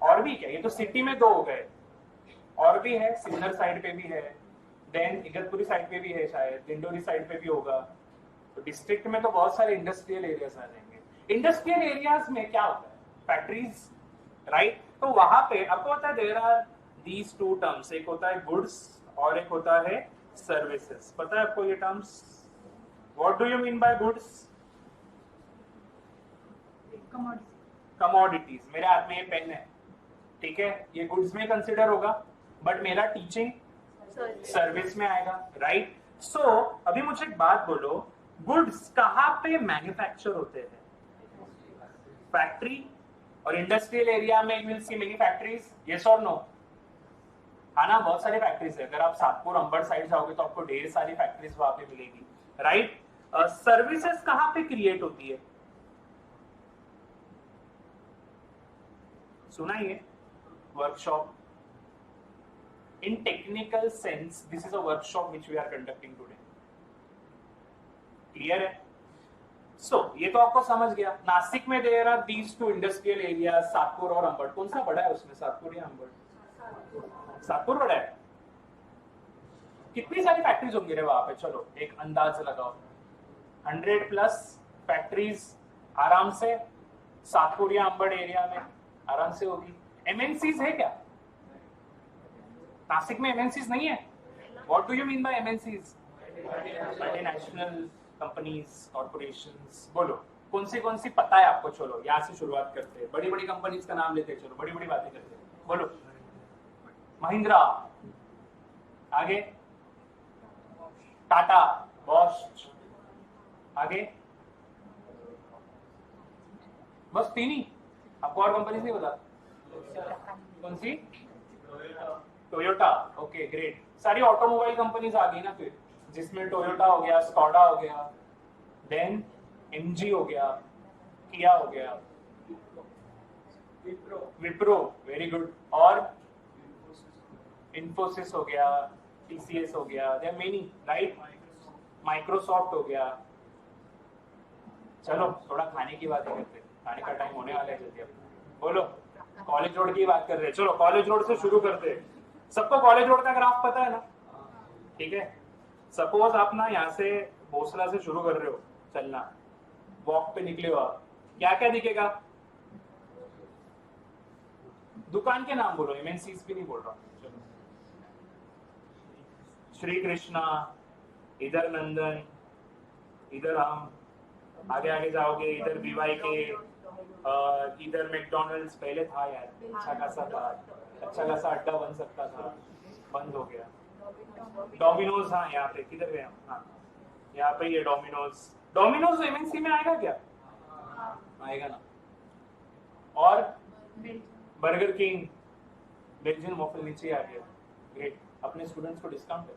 और भी क्या? ये तो सिटी में 2 हो गए, और भी है, सिन्नर साइड पे भी है, देन इगतपुरी साइड पे भी है, शायद डिंडोरी साइड पे भी होगा. तो डिस्ट्रिक्ट में तो बहुत सारे इंडस्ट्रियल एरियाज आ जाएंगे. इंडस्ट्रियल एरियाज में क्या होता है? Factories, right? तो वहां पे आपको पता है देयर आर दीज 2 टर्म्स. एक होता है गुड्स और एक होता है सर्विसेज. पता है आपको ये terms? What do you mean bye goods? Commodities. मेरे हाथ में ये पेन है, ठीक है? ये गुड्स में कंसिडर होगा, बट मेरा टीचिंग सर्विस में आएगा, राइट? सो अभी मुझे एक बात बोलो, गुड्स कहाँ पे मैन्युफैक्चर होते हैं? फैक्ट्री. और इंडस्ट्रियल एरिया में you will see many factories, yes और नो? हाँ ना, बहुत सारी फैक्ट्रीज है. अगर आप सातपुर अंबड़ साइड जाओगे तो आपको ढेर सारी फैक्ट्रीज वहां पे मिलेगी, राइट? सर्विसेज कहाँ पे क्रिएट होती है? सुना ये? Workshop. In technical sense, this is a workshop which we are conducting today. Clear है? So, ये तो आपको समझ गया. नासिक में there are these 2 industrial areas, Satpur और अंबड़. कौन सा बड़ा है उसमें, सातपुर या अंबड़? सातपुर बड़ा है. कितनी सारी फैक्ट्रीज होंगी रे वहां पे? चलो एक अंदाज लगाओ. 100+ फैक्ट्रीज आराम से सातपुर या अंबड़ एरिया में आराम से होगी. एमएनसीज है क्या? नासिक में एमएनसीज नहीं है. What do you mean bye MNCs? Multinational companies, corporations. बोलो कौन सी पता है आपको? चलो यहाँ से शुरुआत करते हैं. बड़ी बड़ी कंपनीज का नाम लेते हैं. चलो बड़ी बड़ी बातें करते हैं. बोलो. महिंद्रा, आगे टाटा, बॉश, आगे बस 3 ही. आपको और कंपनीज नहीं पता? कौन सी? टोयोटा. Okay great. सारी ऑटोमोबाइल कंपनीज आ गई ना फिर, जिसमें टोयोटा हो गया, स्कॉडा हो गया, देन एमजी हो गया, किया हो गया, विप्रो. Very good. और इन्फोसिस हो गया, TCS हो गया, there are many, right? Microsoft हो गया। चलो थोड़ा खाने की बातें करते हैं, खाने का टाइम होने वाला है जल्दी। अब बोलो, कॉलेज रोड की बात कर रहे हैं, चलो कॉलेज रोड से शुरू करते हैं। सबको कॉलेज रोड का ग्राफ पता है ना? ठीक है, सपोज आप ना यहाँ से भोसला से शुरू कर रहे हो चलना, वॉक पे निकले हो आप, क्या क्या दिखेगा? दुकान के नाम बोलो, MNCs भी नहीं बोल रहा। चलो, श्री कृष्णा, इधर नंदन, इधर हम आगे आगे जाओगे, इधर BYK, इधर मैकडॉनल्ड्स पहले था यार, अच्छा खासा था, अच्छा खासा अड्डा बन सकता था, बंद हो गया। डोमिनोज, हाँ यहाँ पे किधर गए हम? हाँ यहाँ पे ये डोमिनोज। डोमिनोज MNC में आएगा क्या? आएगा ना। और बर्गर किंग, बेल्जियन वॉफल नीचे आ गया, ग्रेट। अपने स्टूडेंट्स को डिस्काउंट है।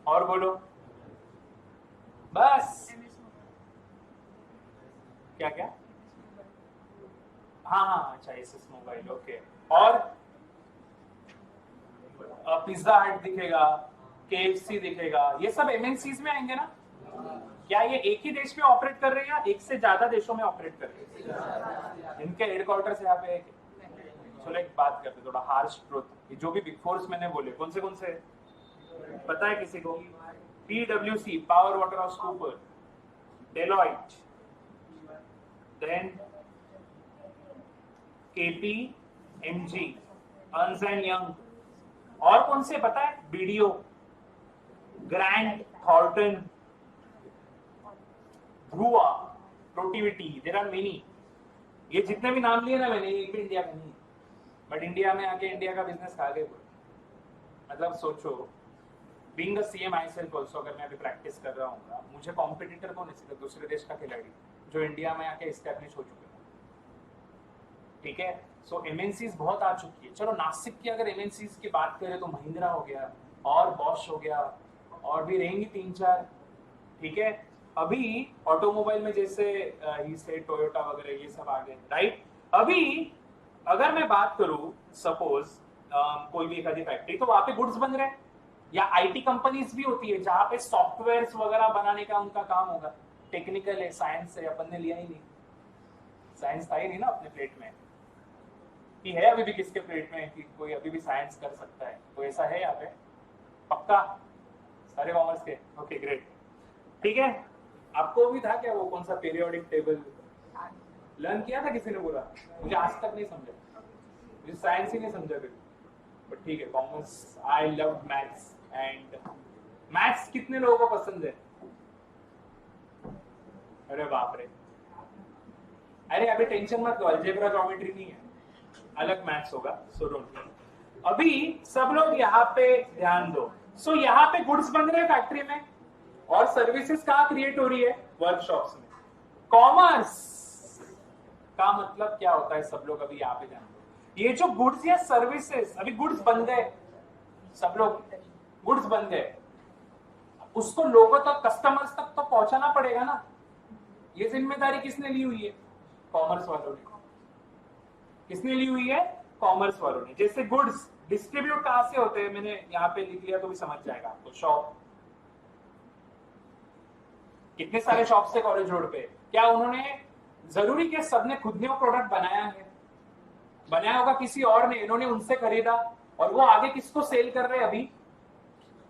और बोलो बस। क्या क्या? हाँ अच्छा, SS मोबाइल, ओके। और पिज्जा हट दिखेगा, KFC दिखेगा, ये सब MNCs में आएंगे ना? क्या ये एक ही देश में ऑपरेट कर रहे हैं या एक से ज्यादा देशों में ऑपरेट कर रहे हैं? इनके हेडक्वार्टर्स यहाँ पे। चलो एक बात करते, थोड़ा हार्श ट्रुथ, जो भी बिग फोर्स मैंने बोले कौन से पता है किसी को? PwC, power Waterhouse Cooper, Deloitte, then KPMG, Ernst and Young, और कौन से पता है? BDO, Grant Thornton, Dhruva, Protiviti, there are many. ये जितने भी नाम लिए ना मैंने, एक भी इंडिया में नहीं, बट इंडिया में आके इंडिया का बिजनेस खा गए। मतलब सोचो, being a CM my self also, अगर मैं अभी प्रैक्टिस कर रहा हूँ, मुझे कॉम्पिटिटर कौन है? सीधा दूसरे देश का खिलाड़ी जो इंडिया में आके एस्टेब्लिश हो चुके हैं। ठीक है, सो MNCs बहुत आ चुकी है। चलो नासिक की अगर MNCs की बात करें तो महिंद्रा हो गया, और बॉश हो गया, और भी रहेंगी 3-4। ठीक है, अभी ऑटोमोबाइल में जैसे ही से टोयोटा वगैरह ये सब आ गए, राइट? अभी अगर मैं बात करूं, सपोज कोई भी एक आधी फैक्ट्री, तो वहां पे गुड्स बन रहे हैं, या IT कंपनीज भी होती है जहां पे सॉफ्टवेयर वगैरह बनाने का उनका काम होगा। टेक्निकल है, साइंस है, अपन ने लिया ही नहीं, साइंस था ही नहीं ना अपने प्लेट में। कि है अभी भी किसके प्लेट में कि कोई अभी भी साइंस कर सकता है? कोई ऐसा है यहाँ पे? पक्का सारे कॉमर्स के? Okay great. ठीक है, आपको भी था क्या वो कौन सा पीरियोडिक टेबल लर्न किया था? किसी ने बोला? मुझे आज तक नहीं समझा, मुझे साइंस ही नहीं समझा कभी, बट ठीक है। Commerce, I love maths, and maths कितने लोगों को पसंद है? अरे बाप रे, अरे अभी टेंशन मत लो, अलजेब्रा ज्योमेट्री नहीं है, अलग मैथ्स होगा, सो डोंट। अभी सब लोग यहाँ पे ध्यान दो। सो यहाँ पे गुड्स बन रहे हैं फैक्ट्री में, और सर्विसेज कहाँ क्रिएट हो रही है? वर्कशॉप्स में। कॉमर्स का मतलब क्या होता है? सब लोग अभी यहाँ पे ध्यान दो। ये जो गुड्स या सर्विसेज, अभी गुड्स बन गए, सब लोग गुड्स बन गए, उसको लोगों तक, कस्टमर्स तक तो पहुंचाना पड़ेगा ना। ये जिम्मेदारी किसने ली हुई है? कॉमर्स वालों ने। किसने ली हुई है? कॉमर्स वालों ने। जैसे गुड्स डिस्ट्रीब्यूट कहां से होते हैं, मैंने यहाँ पे लिख लिया तो भी समझ जाएगा आपको। शॉप, कितने सारे शॉप्स थे कॉलेज रोड पे, क्या उन्होंने जरूरी क्या सबने खुद ने वो प्रोडक्ट बनाया है? बनाया होगा किसी और ने, इन्होंने उनसे खरीदा, और वो आगे किसको सेल कर रहे हैं? अभी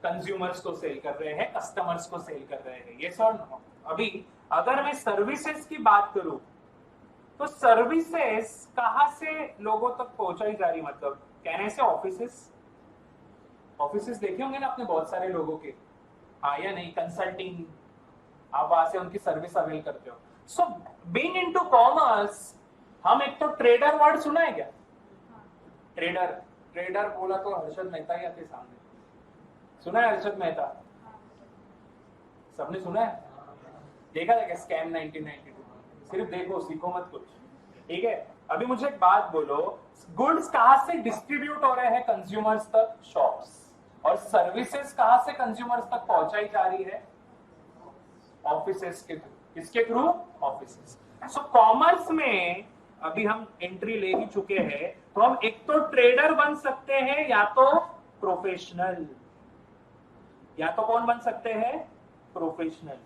कंज्यूमर्स को सेल कर रहे हैं, कस्टमर्स को सेल कर रहे हैं। ये सर, अभी अगर मैं सर्विसेज की बात करूं, तो सर्विसेज कहां से लोगों तक पहुंचाई जा रही? मतलब कहने से ऑफिसेस देखे होंगे ना आपने बहुत सारे लोगों के, हाँ या नहीं? कंसल्टिंग, आप वहां से उनकी सर्विस अवेल करते हो। सो बीइंग इनटू कॉमर्स, हम एक तो ट्रेडर वर्ड सुना है क्या? ट्रेडर बोला तो हर्षद मेहता ही आते सामने। सुना है हर्षद मेहता? सबने सुना है? देखा था क्या स्कैम 1992? सिर्फ देखो, सीखो मत कुछ। ठीक है, अभी मुझे एक बात बोलो, गुड्स कहां से डिस्ट्रीब्यूट हो रहे हैं कंज्यूमर्स तक? शॉप्स। और सर्विसेज कहां से कंज्यूमर्स तक पहुंचाई जा रही है? ऑफिसेस के थ्रू। किसके थ्रू? ऑफिसेस। सो कॉमर्स में अभी हम एंट्री ले ही चुके हैं, तो हम एक तो ट्रेडर बन सकते हैं या तो प्रोफेशनल। या तो कौन बन सकते हैं? प्रोफेशनल।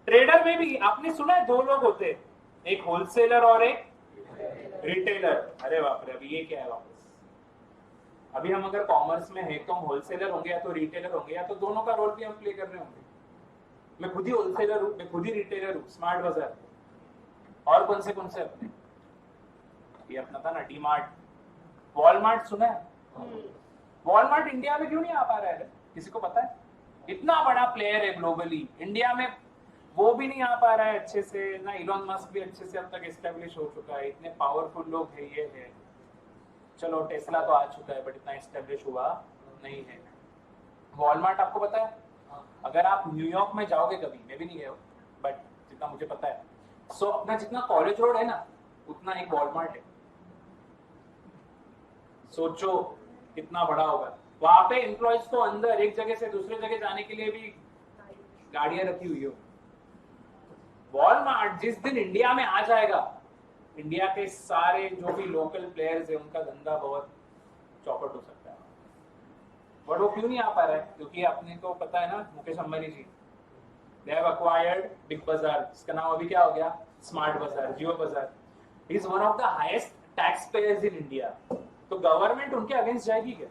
ट्रेडर में भी आपने सुना है दो लोग होते हैं, एक होलसेलर और एक रिटेलर। अरे बाप रे, अभी ये क्या है वापस? अभी हम अगर कॉमर्स में है तो हम होलसेलर होंगे या तो रिटेलर होंगे, या तो दोनों का रोल भी हम प्ले कर रहे होंगे। मैं खुद ही होलसेलर हूँ, मैं खुद ही रिटेलर हूँ, स्मार्ट बाजार। और कौन से अपने? ये अपना था ना डीमार्ट, वॉलमार्ट सुना है? वॉलमार्ट इंडिया में क्यों नहीं आ पा रहा है? किसी को पता है? इतना बड़ा प्लेयर है ग्लोबली, इंडिया में वो भी नहीं आ पा रहा है अच्छे से ना। इलॉन मस्क भी अच्छे से अब तक एस्टेब्लिश हो चुका है, इतने पावरफुल लोग है ये है। चलो टेस्ला तो आ चुका है बट इतना एस्टेब्लिश हुआ नहीं है। वॉलमार्ट आपको पता है? अगर आप न्यूयॉर्क में जाओगे कभी, मैं भी नहीं गया हूँ बट जितना मुझे पता है, सो अपना जितना कॉलेज रोड है ना उतना एक वॉलमार्ट है। सोचो कितना बड़ा होगा। वहां पे एम्प्लॉयज को अंदर एक जगह से दूसरे जगह जाने के लिए भी गाड़ियां रखी हुई हो। वॉलमार्ट जिस दिन इंडिया में आ जाएगा, इंडिया के सारे जो भी लोकल प्लेयर्स है उनका धंधा बहुत चौपट हो सकता है। बट वो क्यों नहीं आ पा रहा है? क्योंकि अपने को पता है ना, मुकेश अंबानी जी दे हैव अक्वायर्ड बिग बाजार, इसका नाम अभी क्या हो गया? स्मार्ट बाजार, जियो बाजार। Is one of the highest tax pairs in India. तो गवर्नमेंट उनके अगेंस्ट जाएगी क्या?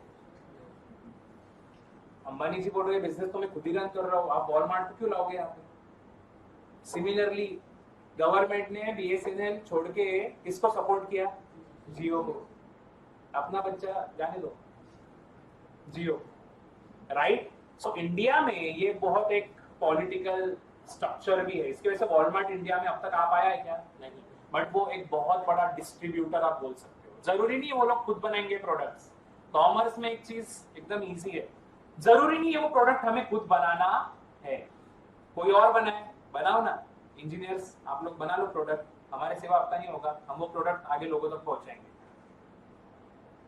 अंबानी जी बोल रहे बिजनेस तो मैं खुद ही रन कर रहा हूँ, आप वॉलमार्ट को क्यों लाओगे यहाँ पे? सिमिलरली गवर्नमेंट ने बीएसएनएल छोड़ के किसको सपोर्ट किया? जियो को। अपना बच्चा जाने दो, जियो, राइट? सो इंडिया में ये बहुत एक पॉलिटिकल स्ट्रक्चर भी है, इसकी वजह से वॉलमार्ट इंडिया में अब तक आ पाया है क्या? नहीं। बट वो एक बहुत बड़ा डिस्ट्रीब्यूटर आप बोल सकते हो। जरूरी नहीं है वो लोग खुद बनाएंगे प्रोडक्ट्स। कॉमर्स में एक चीज एकदम इजी है, जरूरी नहीं है वो प्रोडक्ट हमें खुद बनाना है, कोई और बनाए, बनाओ ना। इंजीनियर्स आप लोग बना लो प्रोडक्ट, हमारे सिवा आपका नहीं होगा, हम वो प्रोडक्ट आगे लोगों तक पहुंचाएंगे।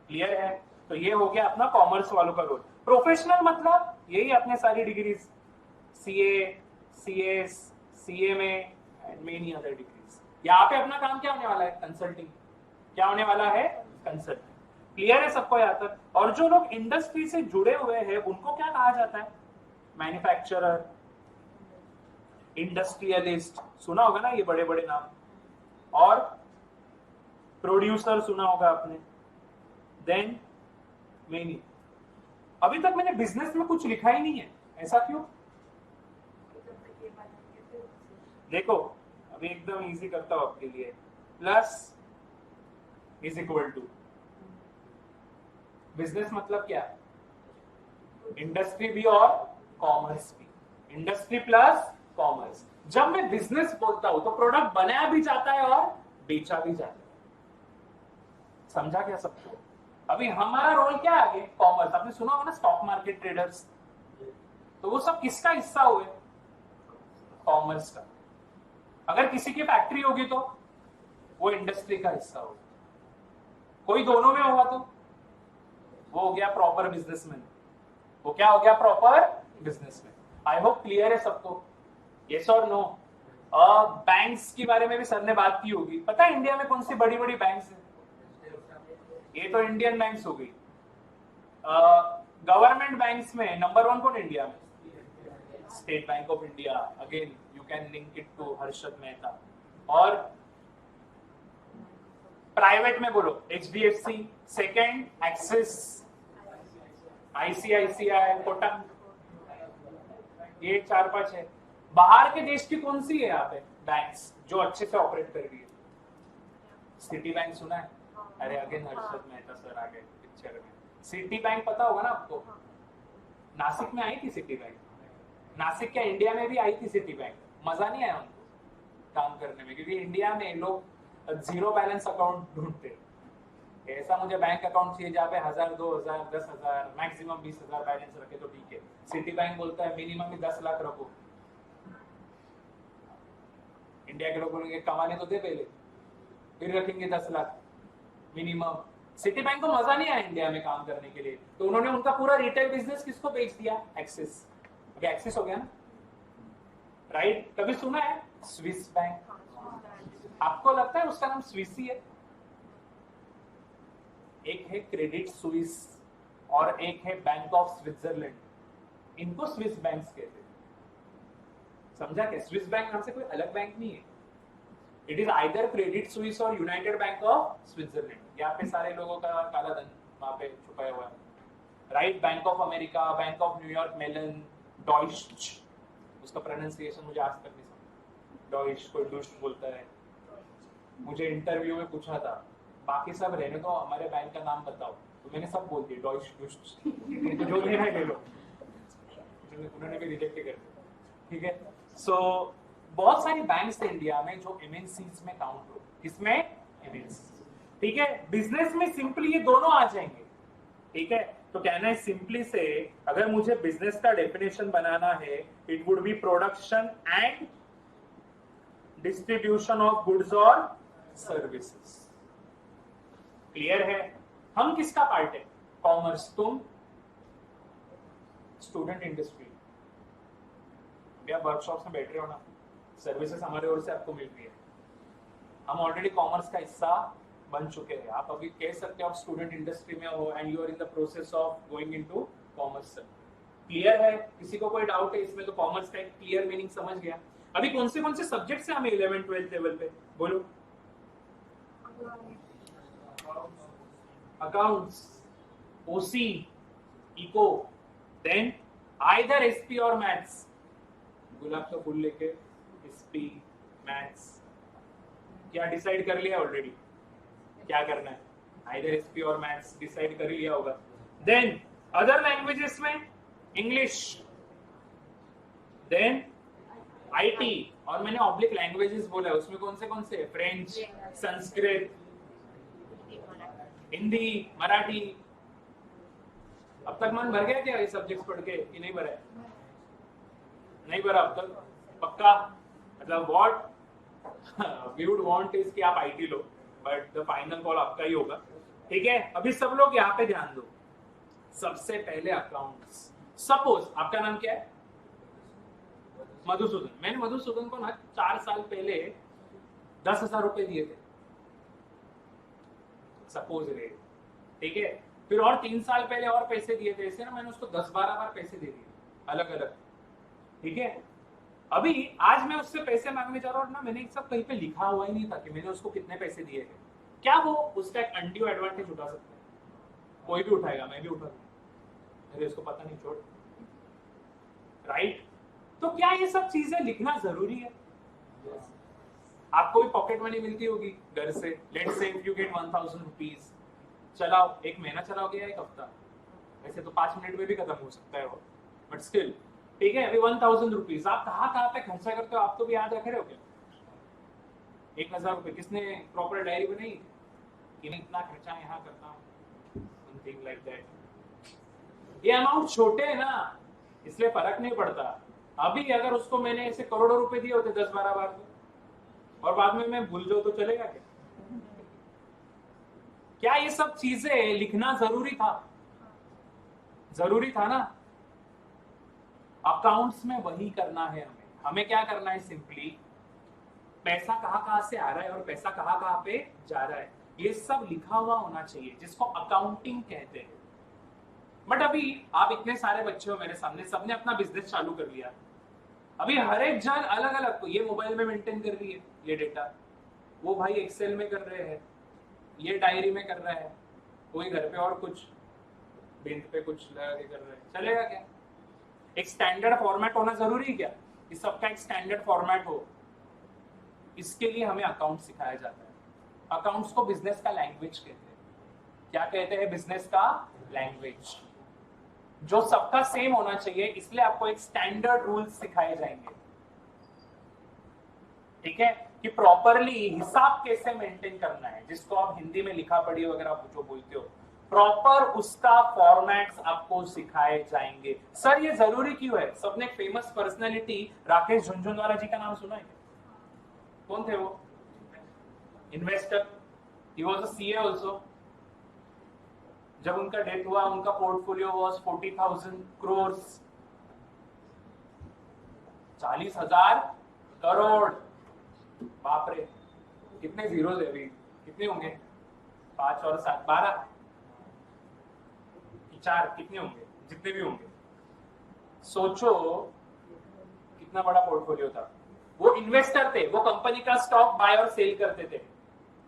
क्लियर है? तो ये हो गया अपना कॉमर्स वालों का रोल। प्रोफेशनल मतलब यही अपने सारी degrees, CA, CS, CMA and many other degrees. यहाँ पे अपना काम क्या होने वाला है? कंसल्टिंग। क्या होने वाला है? कंसल्टिंग। क्लियर है सबको यहाँ तक? और जो लोग इंडस्ट्री से जुड़े हुए हैं उनको क्या कहा जाता है? मैन्युफैक्चरर, इंडस्ट्रियलिस्ट, सुना होगा ना ये बड़े बड़े नाम। और प्रोड्यूसर सुना होगा आपने। Then many. अभी तक मैंने बिजनेस में कुछ लिखा ही नहीं है, ऐसा क्यों? देखो अभी एकदम इजी करता हूं आपके लिए। Plus is equal to, business मतलब क्या? इंडस्ट्री भी और कॉमर्स भी। Industry plus commerce. जब मैं बिजनेस बोलता हूं तो प्रोडक्ट बनाया भी जाता है और बेचा भी जाता है। समझा क्या सबको? अभी हमारा रोल क्या है आगे? कॉमर्स। आपने सुना होगा ना स्टॉक मार्केट ट्रेडर्स, तो वो सब किसका हिस्सा हुए? कॉमर्स का। अगर किसी की फैक्ट्री होगी तो वो इंडस्ट्री का हिस्सा होगा। कोई दोनों में होगा तो वो हो गया प्रॉपर बिजनेसमैन। वो क्या हो गया? Proper businessman. I hope clear है सबको? यस और नो? बैंक्स के बारे में भी सर ने बात की होगी। पता है इंडिया में कौन सी बड़ी बड़ी बैंक्स है? ये तो इंडियन बैंक्स हो गई। गवर्नमेंट बैंक्स में नंबर 1 कौन इंडिया में? State Bank of India. Again you can link it to Harshad Mehta. और प्राइवेट में बोलो HDFC, second Axis, ICICI, Kotak, ये 4-5 है। बाहर के देश की कौन सी है यहाँ पे बैंक्स जो अच्छे से ऑपरेट कर रही है? सिटी बैंक सुना है? अरे अगेन हर्षद मेहता सर आ गए पिक्चर में। सिटी बैंक पता होगा ना आपको? नासिक में आई थी सिटी बैंक। नासिक क्या इंडिया में भी आई थी सिटी बैंक। मजा नहीं आया उनको काम करने में, क्योंकि इंडिया में लोग जीरो बैलेंस अकाउंट ढूंढते। ऐसा मुझे बैंक अकाउंट चाहिए जहाँ पे 1000, 2000, 10,000, मैक्सिमम 20,000 बैलेंस रखे तो ठीक है। सिटी बैंक बोलता है मिनिमम 10 लाख रखो। इंडिया के लोग बोलेंगे कमाने तो दे पहले, फिर रखेंगे 10 लाख मिनिमम। सिटी बैंक को मजा नहीं आया इंडिया में काम करने के लिए, तो उन्होंने उनका पूरा रिटेल बिजनेस किसको बेच दिया? एक्सिस। अभी एक्सिस हो गया ना, राइट? कभी सुना है स्विस बैंक? आपको लगता है उसका नाम स्विस ही है? एक है क्रेडिट स्विस और एक है बैंक ऑफ स्विट्जरलैंड, इनको स्विस बैंक्स कहते हैं। समझा क्या? स्विस बैंक नाम से कोई अलग बैंक नहीं है, it is either Credit Suisse और यूनाइटेड बैंक ऑफ स्विट्जरलैंड। यहाँ पे सारे लोगों का काला धन वहां पे छुपाया हुआ है, right? Bank of America, Bank of New York Mellon, Deutsche, उसका प्रोनाउंसिएशन मुझे आज तक नहीं समझ, डॉइश, कोई डुश बोलता है। मुझे इंटरव्यू में पूछा था, बाकी सब रहने दो, हमारे बैंक का नाम बताओ, तो मैंने सब बोल दिया, डॉइश डुश, तो जो लेना है ले लो, उन्होंने भी रिजेक्ट कर दिया। ठीक है, सो बहुत सारी बैंक्स हैं इंडिया में जो एमएनसीज में काउंट हो। किसमें? एमएनसी। ठीक है, बिजनेस में सिंपली ये दोनों आ जाएंगे। ठीक है, तो कहना है सिंपली से, अगर मुझे बिजनेस का डेफिनेशन बनाना है, it would be production and distribution of goods और सर्विसेज। क्लियर है? हम किसका पार्ट है? कॉमर्स। तुम स्टूडेंट इंडस्ट्री, या वर्कशॉप में बैठ रहे हो ना, सर्विसेज हमारे ओर से आपको मिल रही है, हम ऑलरेडी कॉमर्स का हिस्सा बन चुके हैं। आप अभी कह सकते हो आप स्टूडेंट इंडस्ट्री में हो and you are in the process of going into commerce. Clear है? किसी को कोई डाउट है इसमें? तो कॉमर्स का एक क्लियर मीनिंग समझ गया। अभी कौन से सब्जेक्ट्स हैं हमें 11th 12th लेवल पे? बोलो। Accounts, OC, eco, then either SP और मैथ्स। गुलाब का फूल लेके एसपी, मैथ्स, क्या डिसाइड कर लिया ऑलरेडी क्या करना है? आइदर एसपी और मैथ्स डिसाइड कर लिया होगा। देन अदर लैंग्वेजेस में इंग्लिश, देन आईटी, और मैंने ऑब्लिक लैंग्वेजेस बोला, उसमें कौन से? फ्रेंच, संस्कृत, हिंदी, मराठी। अब तक मन भर गया क्या ये सब्जेक्ट्स पढ़ के कि नहीं भरा? नहीं भरा अब तक? पक्का? मतलब what we would want is कि आप आईटी लो, बट द फाइनल कॉल आपका ही होगा। ठीक है, अभी सब लोग यहाँ पे ध्यान दो। सबसे पहले अकाउंट्स। सपोज आपका नाम क्या है? मधुसूदन। मैंने मधुसूदन को ना 4 साल पहले 10,000 रुपए दिए थे, सपोज रेट। ठीक है, फिर और 3 साल पहले और पैसे दिए थे, ऐसे ना मैंने उसको 10-12 बार पैसे दे दिए अलग अलग। ठीक है, अभी आज मैं उससे पैसे मांगने जा रहा हूँ और ना मैंने सब कहीं पे लिखा हुआ ही नहीं था कि मैंने उसको कितने पैसे दिए थे। क्या वो उसका एक अनड्यू एडवांटेज उठा सकता है? कोई भी उठाएगा, मैं भी उठाऊंगा, मेरे उसको पता नहीं, छोड़। राइट? तो क्या ये सब चीजें लिखना जरूरी है? आपको भी पॉकेट मनी मिलती होगी घर से, let's say if you get 1000 rupees, चलाओ, एक महीना चलाओगे या एक हफ्ता? वैसे तो 5 मिनट में भी खत्म हो सकता है वो, बट स्टिल। ठीक है, अभी 1000 रुपीज आप कहाँ पे खर्चा करते हो? आप तो भी याद रख रहे हो क्या? 1000 रुपए किसने प्रॉपर डायरी बनाई कि मैं इतना खर्चा यहाँ करता हूँ, समथिंग लाइक दैट। ये अमाउंट छोटे है ना, इसलिए फर्क नहीं पड़ता। अभी अगर उसको मैंने ऐसे करोड़ों रुपए दिए होते 10-12 बार और बाद में मैं भूल जाऊं तो चलेगा क्या? क्या ये सब चीजें लिखना जरूरी था? जरूरी था ना। अकाउंट्स में वही करना है हमें क्या करना है? सिंपली पैसा कहाँ से आ रहा है और पैसा कहाँ पे जा रहा है, ये सब लिखा हुआ होना चाहिए, जिसको अकाउंटिंग कहते हैं। बट अभी आप इतने सारे बच्चे हो मेरे सामने, सबने अपना बिजनेस चालू कर लिया। अभी हर एक जन अलग अलग, ये मोबाइल में मेंटेन कर रही है ये डेटा, वो भाई एक्सेल में कर रहे हैं, ये डायरी में कर रहा है, कोई घर पे और कुछ बिंद पे कुछ लगा के कर रहा है। चलेगा क्या? एक स्टैंडर्ड फॉर्मेट होना जरूरी है क्या? इस सबका एक स्टैंडर्ड फॉर्मेट हो, इसके लिए हमें अकाउंट सिखाया जाता है। अकाउंट्स को बिजनेस का लैंग्वेज कहते हैं। क्या कहते हैं? बिजनेस का लैंग्वेज, जो सबका सेम होना चाहिए, इसलिए आपको एक स्टैंडर्ड रूल्स सिखाए जाएंगे। ठीक है, कि प्रॉपरली हिसाब कैसे मेंटेन करना है, जिसको आप हिंदी में लिखा पढ़ी वगैरह आप जो बोलते हो, प्रॉपर उसका फॉर्मेट्स आपको सिखाए जाएंगे। सर ये जरूरी क्यों है? सबने फेमस पर्सनालिटी राकेश झुनझुनवाला जी का नाम सुना है? कौन थे वो? Investor, he was a CA also. जब उनका डेथ हुआ, उनका पोर्टफोलियो वाज 40,000 करोड़, 40,000 करोड़, बाप रे। कितने जीरोज है अभी? कितने होंगे? 5 और 7 12, 4 कितने होंगे? जितने भी होंगे, सोचो कितना बड़ा पोर्टफोलियो था। वो इन्वेस्टर थे, वो कंपनी का स्टॉक बाय और सेल करते थे।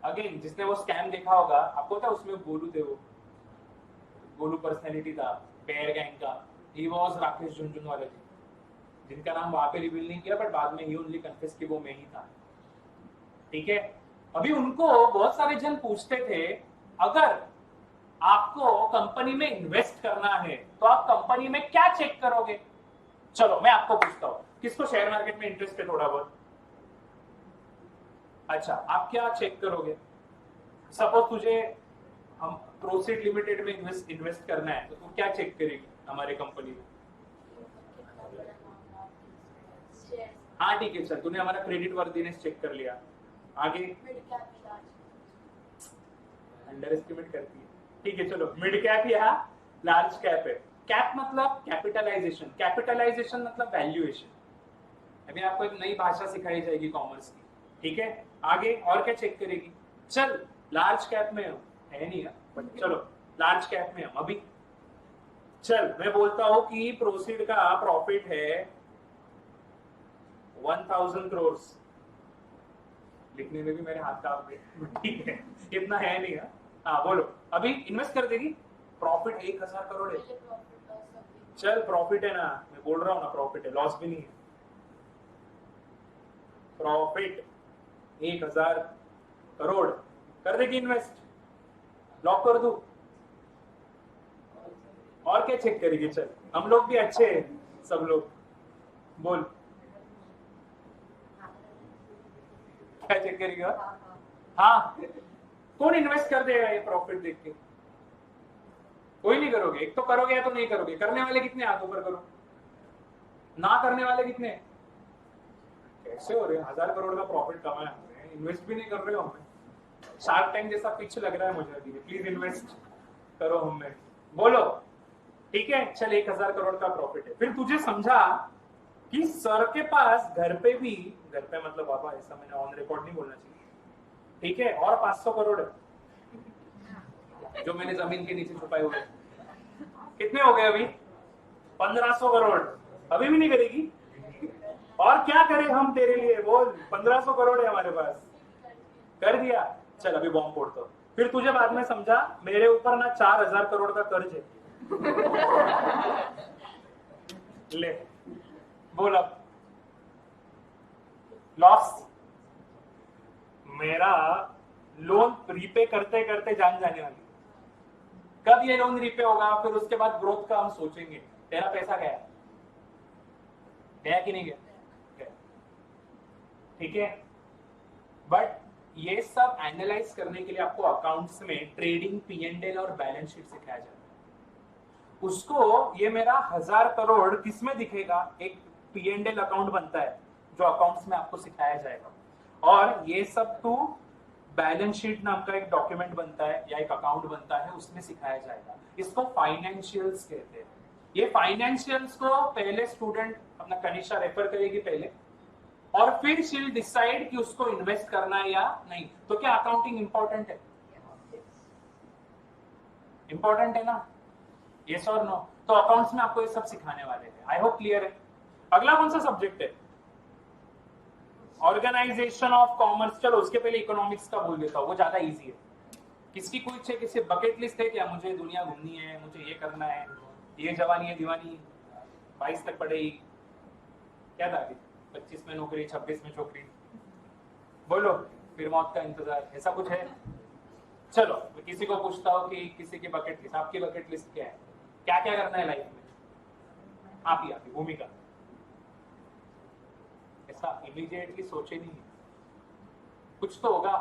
अगेन जिसने वो स्कैम देखा होगा, आपको था उसमें गोलू थे, वो गोलू पर्सनैलिटी था पेयर गैंग का। ही वॉज राकेश झुनझुनवाला जी, जिनका नाम वहां पे रिवील नहीं किया, बट बाद में ही ओनली कन्फेस कि वो मैं ही था। ठीक है, अभी उनको बहुत सारे जन पूछते थे, अगर आपको कंपनी में इन्वेस्ट करना है तो आप कंपनी में क्या चेक करोगे? चलो मैं आपको पूछता हूं, किसको शेयर मार्केट में इंटरेस्ट है थोड़ा बहुत? अच्छा, आप क्या चेक करोगे? सपोज तुझे हम प्रोसीड लिमिटेड में इन्वेस्ट करना है, तो तू क्या चेक करेगी हमारे कंपनी में? हाँ ठीक है, चल तूने हमारा क्रेडिट वर्दीनेस चेक कर लिया, आगे अंडर एस्टिमेट करती है। ठीक है, चलो मिड कैप या लार्ज कैप है। कैप मतलब कैपिटलाइजेशन, कैपिटलाइजेशन मतलब वैल्यूएशन। अभी आपको एक नई भाषा सिखाई जाएगी कॉमर्स की। ठीक है, आगे और क्या चेक करेगी? चल लार्ज कैप में है नहीं है, बट चलो लार्ज कैप में हम अभी, चल मैं बोलता हूं कि प्रोसीड का प्रॉफिट है 1000 करोड़। लिखने में भी मेरे हाथ कांप गए। ठीक है, इतना है नहीं है। हाँ बोलो, अभी इन्वेस्ट कर देगी, प्रॉफिट 1000 करोड़ है। चल प्रॉफिट है ना, मैं बोल रहा हूँ ना प्रॉफिट है, लॉस भी नहीं है। प्रॉफिट 1000 करोड़ कर देगी इन्वेस्ट, लॉक कर दू। और क्या चेक करेगी? चल हम लोग भी अच्छे हैं सब लोग, बोल क्या चेक करेगी? हाँ, कौन इन्वेस्ट कर देगा ये प्रॉफिट देख के? कोई नहीं करोगे। एक तो करोगे या तो नहीं करोगे। करने वाले कितने? हाथ ऊपर करो। ना करने वाले कितने? कैसे हो रहे हैं? 1000 करोड़ का प्रॉफिट कमाया हमने, इन्वेस्ट भी नहीं कर रहे हो हमें। शार्क टैंक जैसा पिच लग रहा है मुझे अभी। प्लीज इन्वेस्ट करो हमें, बोलो। ठीक है, चल 1000 करोड़ का प्रॉफिट है। फिर तुझे समझा कि सर के पास घर पे भी, घर पे मतलब बाबा ऐसा मैंने ऑन रिकॉर्ड नहीं बोलना चाहिए, ठीक है, और 500 करोड़ है जो मैंने जमीन के नीचे छुपाए हुए। कितने हो गए अभी? 1500 करोड़। अभी भी नहीं करेगी? और क्या करें हम तेरे लिए, बोल। 1500 करोड़ है हमारे पास, कर दिया। चल अभी बॉम्ब फोड़ता हूं। फिर तुझे बाद में समझा मेरे ऊपर ना 4000 करोड़ का कर्ज है। ले बोल, अब लॉस। मेरा लोन रीपे करते करते जान जाने वाली। कब ये लोन रीपे होगा? फिर उसके बाद ग्रोथ का हम सोचेंगे। तेरा पैसा गया, गया कि नहीं गया? ठीक है, बट ये सब एनालाइज करने के लिए आपको अकाउंट्स में ट्रेडिंग, P&L और बैलेंस शीट सिखाया जाता है। उसको ये मेरा 1000 करोड़ किसमें दिखेगा? एक P&L अकाउंट बनता है जो अकाउंट्स में आपको सिखाया जाएगा, और ये सब टू बैलेंस शीट नाम का एक डॉक्यूमेंट बनता है या एक अकाउंट बनता है, उसमें सिखाया जाएगा। इसको फाइनेंशियल्स कहते हैं। ये फाइनेंशियल्स को पहले स्टूडेंट अपना कनिष्ठा रेफर करेगी पहले, और फिर शील डिसाइड कि उसको इन्वेस्ट करना है या नहीं। तो क्या अकाउंटिंग इंपॉर्टेंट है? इंपॉर्टेंट है ना? यस और नो? तो अकाउंट्स में आपको ये सब सिखाने वाले हैं। आई होप क्लियर है। अगला कौन सा सब्जेक्ट है? Organisation of commerce. चलो उसके पहले इकोनॉमिक्स का बोल देता हूँ, वो ज्यादा इजी है। किसकी कुछ है, किसी बकेट लिस्ट है क्या? मुझे दुनिया घूमनी है, मुझे ये करना है, ये जवानी है दीवानी, 22 तक पढ़ेगी, क्या था अभी 25 में नौकरी, 26 में छोकरी, बोलो, फिर मौत का इंतजार, ऐसा कुछ है? चलो मैं किसी को पूछता हूँ कि किसी की बकेट लिस्ट, आपकी बकेट लिस्ट क्या है? क्या क्या करना है लाइफ में? आप ही भूमिका। ऐसा इमीडिएटली सोचे नहीं, कुछ तो होगा।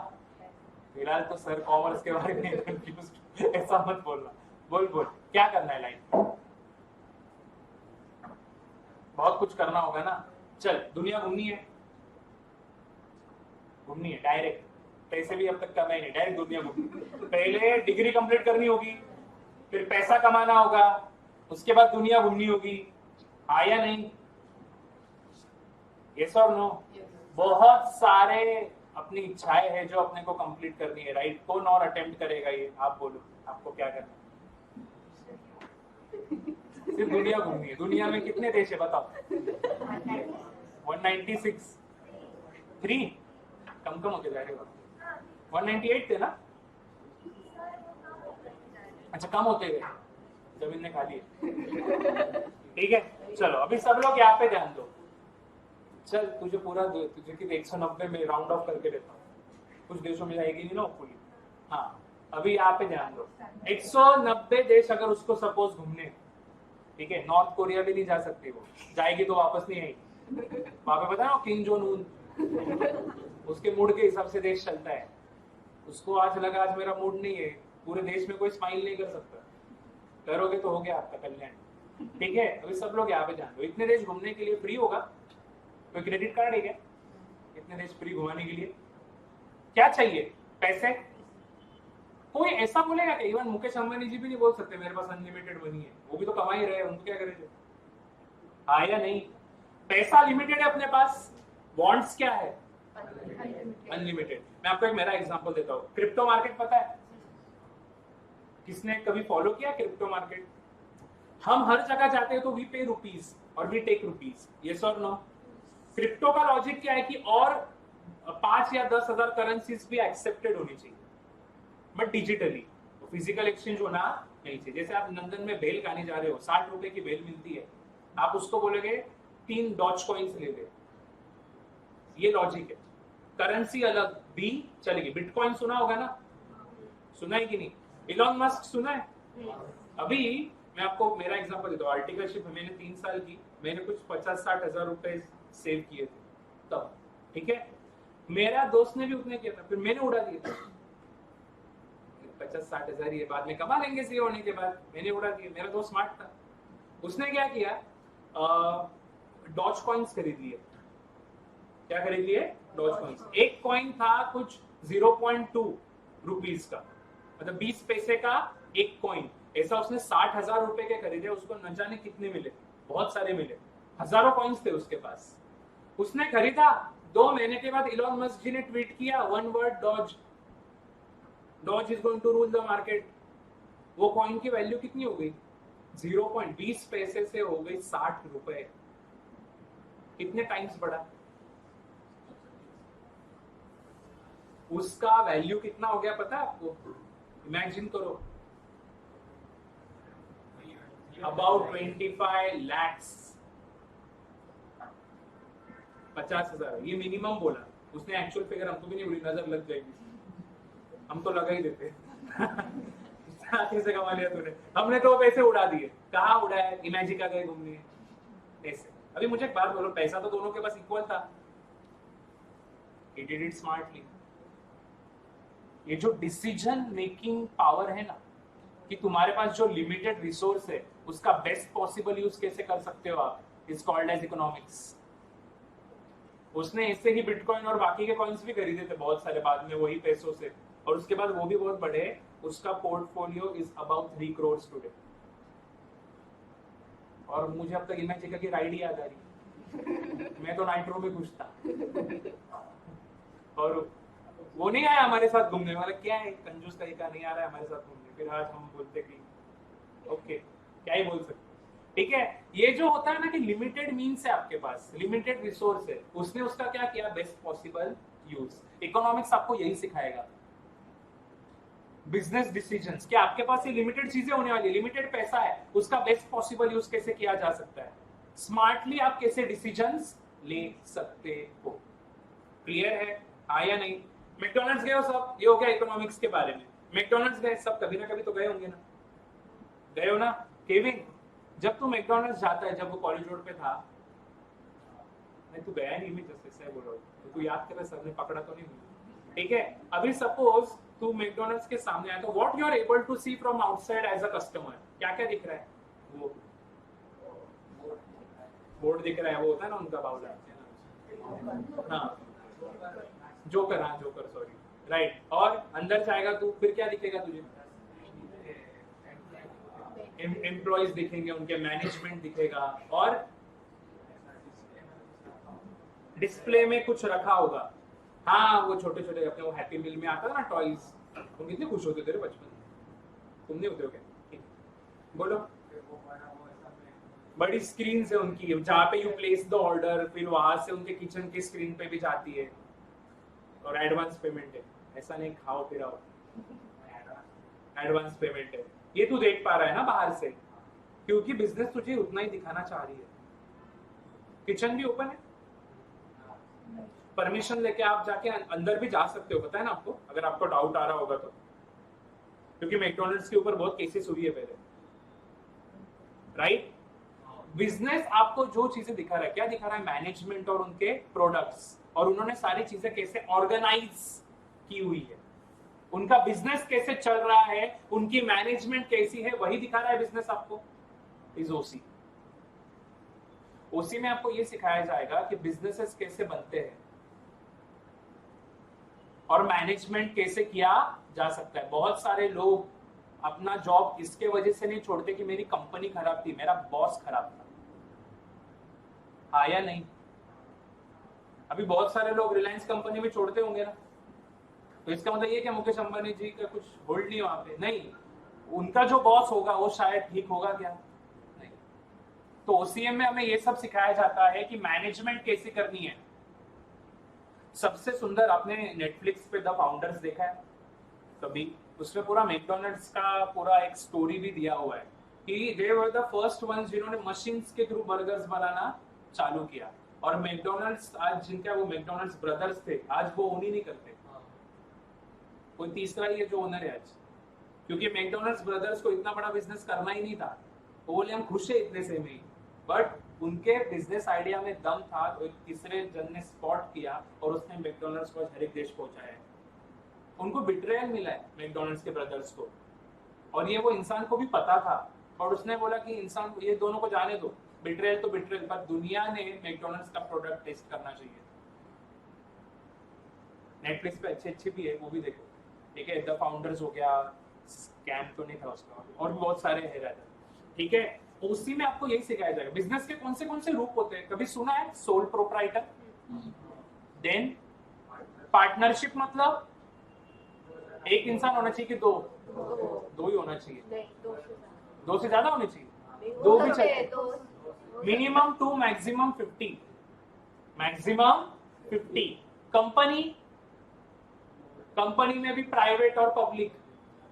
फिलहाल तो सर कॉमर्स के बारे में कंफ्यूज, ऐसा मत बोलना। बोल बोल, क्या करना है लाइफ में? बहुत कुछ करना होगा ना। चल दुनिया घूमनी है, घूमनी है डायरेक्ट, पैसे भी अब तक कमाए नहीं, डायरेक्ट दुनिया घूमनी। पहले डिग्री कंप्लीट करनी होगी, फिर पैसा कमाना होगा, उसके बाद दुनिया घूमनी होगी। आया नहीं? यस और नो? बहुत सारे अपनी इच्छाएं है जो अपने को कंप्लीट करनी है, राइट? कौन और अटेम्प्ट करेगा ये? आप बोलो, आपको क्या करना है? सिर्फ दुनिया घूमनी है। दुनिया में कितने देश है बताओ? 196। 3 कम होते जा रहे हो। 198 थे ना? अच्छा, कम होते गए, जमीन ने खा ली है। ठीक है, चलो अभी सब लोग यहाँ पे ध्यान दो। चल तुझे पूरा तुझे कि 190 में राउंड ऑफ करके देता हूँ, कुछ देशों में जाएगी नहीं ना होपफुली। हाँ, अभी यहाँ पे ध्यान दो। 190 देश अगर उसको सपोज घूमने, ठीक है, नॉर्थ कोरिया भी नहीं जा सकती, वो जाएगी तो वापस नहीं आएगी। वहां पे पता है किंग जोन उन, उसके मूड के हिसाब से देश चलता है। उसको आज लगा आज मेरा मूड नहीं है, पूरे देश में कोई स्माइल नहीं कर सकता, करोगे तो हो गया आपका कल्याण। ठीक है, अभी सब लोग यहाँ पे जान दो। इतने देश घूमने के लिए फ्री होगा? कोई क्रेडिट कार्ड है क्या इतने देश फ्री घुमाने के लिए? क्या चाहिए? पैसे? कोई ऐसा बोलेगा कि इवन मुकेश अंबानी जी भी नहीं बोल सकते मेरे पास अनलिमिटेड मनी है, वो भी तो कमा ही रहे हैं, उनको क्या करेंगे? हाँ या नहीं? पैसा लिमिटेड है अपने पास, बॉन्ड्स क्या है? अनलिमिटेड। मैं आपको एक मेरा एग्जांपल देता हूँ। क्रिप्टो मार्केट पता है? किसने कभी फॉलो किया क्रिप्टो मार्केट? हम हर जगह जाते हैं तो वी पे रुपीज और वी टेक रुपीज, यस और नो? क्रिप्टो का लॉजिक क्या है कि और 5 या 10 हजार करेंसीज भी एक्सेप्टेड होनी चाहिए, बट डिजिटली, फिजिकल एक्सचेंज होना नहीं चाहिए। जैसे आप लंदन में बेल खाने जा रहे हो, 60 रुपए की बेल मिलती है, आप उसको बोलोगे 3 डॉज कॉइन्स ले ले, ये लॉजिक है। करेंसी अलग भी चलेगी। बिटकॉइन सुना होगा ना? सुना है कि नहीं? इलॉन मस्क सुना है? अभी मैं आपको मेरा एग्जांपल देता हूँ। आर्टिकलशिप मैंने 3 साल की, मैंने कुछ 50-60 हजार रुपए सेव किए थे तब, ठीक है? मेरा दोस्त ने भी उतने किया था, फिर मैंने उड़ा दिया। 50-60 हजार ये बाद में कमा लेंगे सीए होने के बाद, मैंने उड़ा दिया। मेरा दोस्त स्मार्ट था, उसने क्या किया, डॉज कॉइन्स खरीद लिए। क्या खरीद लिए? Dodge coins. एक कॉइन था कुछ 0.2 रुपीज का, मतलब 20 पैसे का एक कॉइन। ऐसा उसने 60,000 रुपए के खरीदे, उसको न जाने कितने मिले, बहुत सारे मिले, हजारों कॉइन्स थे उसके पास। उसने खरीदा, 2 महीने के बाद इलॉन मस्क जी ने ट्वीट किया, 1 word Doge, Doge is going to rule the market. वो कॉइन की वैल्यू कितनी हो गई? 0.20 पैसे से हो गई 60 रुपए। कितने टाइम्स बढ़ा? उसका वैल्यू कितना हो गया पता है आपको? इमेजिन करो, अबाउट 25 lakhs, 50,000। ये मिनिमम बोला उसने, एक्चुअल फिगर हमको भी नहीं उड़ी, नजर लग जाएगी, हम तो लगा ही देते। कैसे कमा लिया तूने? हमने तो पैसे उड़ा दिए। कहाँ उड़ाए? इमेजिका गए घूमने ऐसे। अभी मुझे एक बात बोलो, पैसा तो दोनों के पास इक्वल था, he did it smartly। ये जो डिसीजन मेकिंग पावर है ना, कि तुम्हारे पास जो लिमिटेड रिसोर्स है उसका बेस्ट पॉसिबल यूज कैसे कर सकते हो आप, इज कॉल्ड एज इकोनॉमिक्स। उसने इससे ही बिटकॉइन और बाकी के कॉइन्स भी खरीदे थे बहुत सारे बाद में वही पैसों से, और उसके बाद वो भी बहुत बढ़े। उसका portfolio is about 3 crore today. और मुझे अब तक इमेजिका की राइड याद आ रही। मैं तो नाइट्रो में खुश था, और वो नहीं आया हमारे साथ घूमने वाला। क्या है, कंजूस तरीका नहीं आ रहा है हमारे साथ घूमने। फिर आज हम बोलते कि ओके, क्या ही बोल सकते। ठीक है, ये जो होता है ना कि लिमिटेड मीन्स है आपके पास, लिमिटेड रिसोर्स है, उसने उसका क्या किया? Best possible use. इकोनॉमिक्स आपको यही सिखाएगा। बिजनेस डिसीजंस, क्या आपके पास ये लिमिटेड चीजें होने वाली है, लिमिटेड पैसा है, उसका बेस्ट पॉसिबल यूज कैसे किया जा सकता है, स्मार्टली आप कैसे डिसीजंस ले सकते हो। क्लियर है? हाँ या नहीं? मैकडॉनल्ड्स गए हो सब? ये हो गया इकोनॉमिक्स के बारे में। मैकडॉनल्ड्स गए सब, कभी ना कभी तो गए होंगे ना? गए हो ना? केविन, जब तू मैकडॉनल्ड्स जाता है, जब वो कॉलेज रोड पे था, नहीं तू गया नहीं, मैं जैसे बोल रहा हूँ, तू याद कर रहा, सर ने पकड़ा तो नहीं? ठीक है, अभी सपोज तू मैकडॉनल्ड्स के सामने आया, तो what you are able to see from outside as a customer, क्या क्या दिख रहा है? वो बोर्ड दिख रहा है, वो होता है ना उनका बाउला, हाँ जोकर, हाँ जोकर, सॉरी, राइट। और अंदर जाएगा तू, फिर क्या दिखेगा तुझे? एम्प्लॉइज दिखेंगे, उनके मैनेजमेंट दिखेगा, और डिस्प्ले में कुछ रखा होगा, हाँ वो छोटे छोटे अपने वो हैप्पी मील में आता था ना टॉयज, तुम कितने खुश होते थे बचपन में, तुम नहीं होते हो क्या? ठीक, बोलो। बड़ी स्क्रीन है उनकी जहाँ पे यू प्लेस द ऑर्डर, फिर वहां से उनके किचन की स्क्रीन पे भी जाती है और एडवांस पेमेंट है, ऐसा नहीं खाओ फिर आओ, एडवांस पेमेंट है। ये तू देख पा रहा है ना बाहर से, क्योंकि बिजनेस तुझे उतना ही दिखाना चाह रही है। किचन भी ओपन है, परमिशन लेके आप जाके अंदर भी जा सकते हो, पता है ना आपको, अगर आपको डाउट आ रहा होगा तो, क्योंकि मैकडॉनल्ड्स के ऊपर बहुत केसेस हुई है पहले, राइट? बिजनेस आपको जो चीजें दिखा रहा है, क्या दिखा रहा है? मैनेजमेंट और उनके प्रोडक्ट्स, और उन्होंने सारी चीजें कैसे ऑर्गेनाइज की हुई है, उनका बिजनेस कैसे चल रहा है, उनकी मैनेजमेंट कैसी है, वही दिखा रहा है बिजनेस आपको। इज ओसी। ओसी में आपको ये सिखाया जाएगा कि बिजनेसेस कैसे बनते हैं और मैनेजमेंट कैसे किया जा सकता है। बहुत सारे लोग अपना जॉब इसके वजह से नहीं छोड़ते कि मेरी कंपनी खराब थी, मेरा बॉस खराब था, आया नहीं। अभी बहुत सारे लोग रिलायंस कंपनी में छोड़ते होंगे ना, तो इसका मतलब ये कि मुकेश अंबानी जी का कुछ होल्ड नहीं वहां पे, नहीं, उनका जो बॉस होगा वो शायद ठीक होगा क्या, नहीं। तो ओसीएम में हमें ये सब सिखाया जाता है कि मैनेजमेंट कैसे करनी है। सबसे सुंदर, आपने नेटफ्लिक्स पे द फाउंडर्स देखा है कभी? उसमें पूरा मैकडॉनल्ड्स का पूरा एक स्टोरी भी दिया हुआ है कि दे वर द फर्स्ट वंस जिन्होंने मशीन्स के थ्रू बर्गर्स बनाना चालू किया, और मैकडॉनल्ड्स आज जिनका वो मैकडॉनल्ड्स ब्रदर्स थे, आज वो ओन ही नहीं करते, कोई तीसरा ही है जो ओनर है आज, क्योंकि मैकडॉनल्ड्स ब्रदर्स को इतना बड़ा बिजनेस करना ही नहीं था, तो बोले हम खुश है इतने से में, बट उनके बिजनेस आइडिया में दम था, तो एक तीसरे जन ने स्पॉट किया और उसने मैकडॉनल्ड्स को हर एक देश पहुंचाया है। उनको बिट्रेयल मिला है मैकडॉनल्ड्स के ब्रदर्स को, और ये वो इंसान को भी पता था, और उसने बोला कि इंसान ये दोनों को जाने दो, बिट्रेयल तो बिट्रेयल, पर दुनिया ने मैकडॉनल्ड्स का प्रोडक्ट टेस्ट करना चाहिए। नेटफ्लिक्स पे अच्छे भी है, वो भी देखो, ठीक है? द फाउंडर्स हो गया, स्कैम तो नहीं था उसका, और भी बहुत सारे है रहते, ठीक है? उसी में आपको यही सिखाया जाएगा बिजनेस के कौन से रूप होते हैं। कभी सुना है सोल प्रोप्राइटर? देन पार्टनरशिप, मतलब एक इंसान होना चाहिए कि दो ही होना चाहिए, दो से ज्यादा होने चाहिए, दो भी चाहिए, मिनिमम 2 मैक्सिमम 50, मैक्सिमम 50। कंपनी में भी प्राइवेट और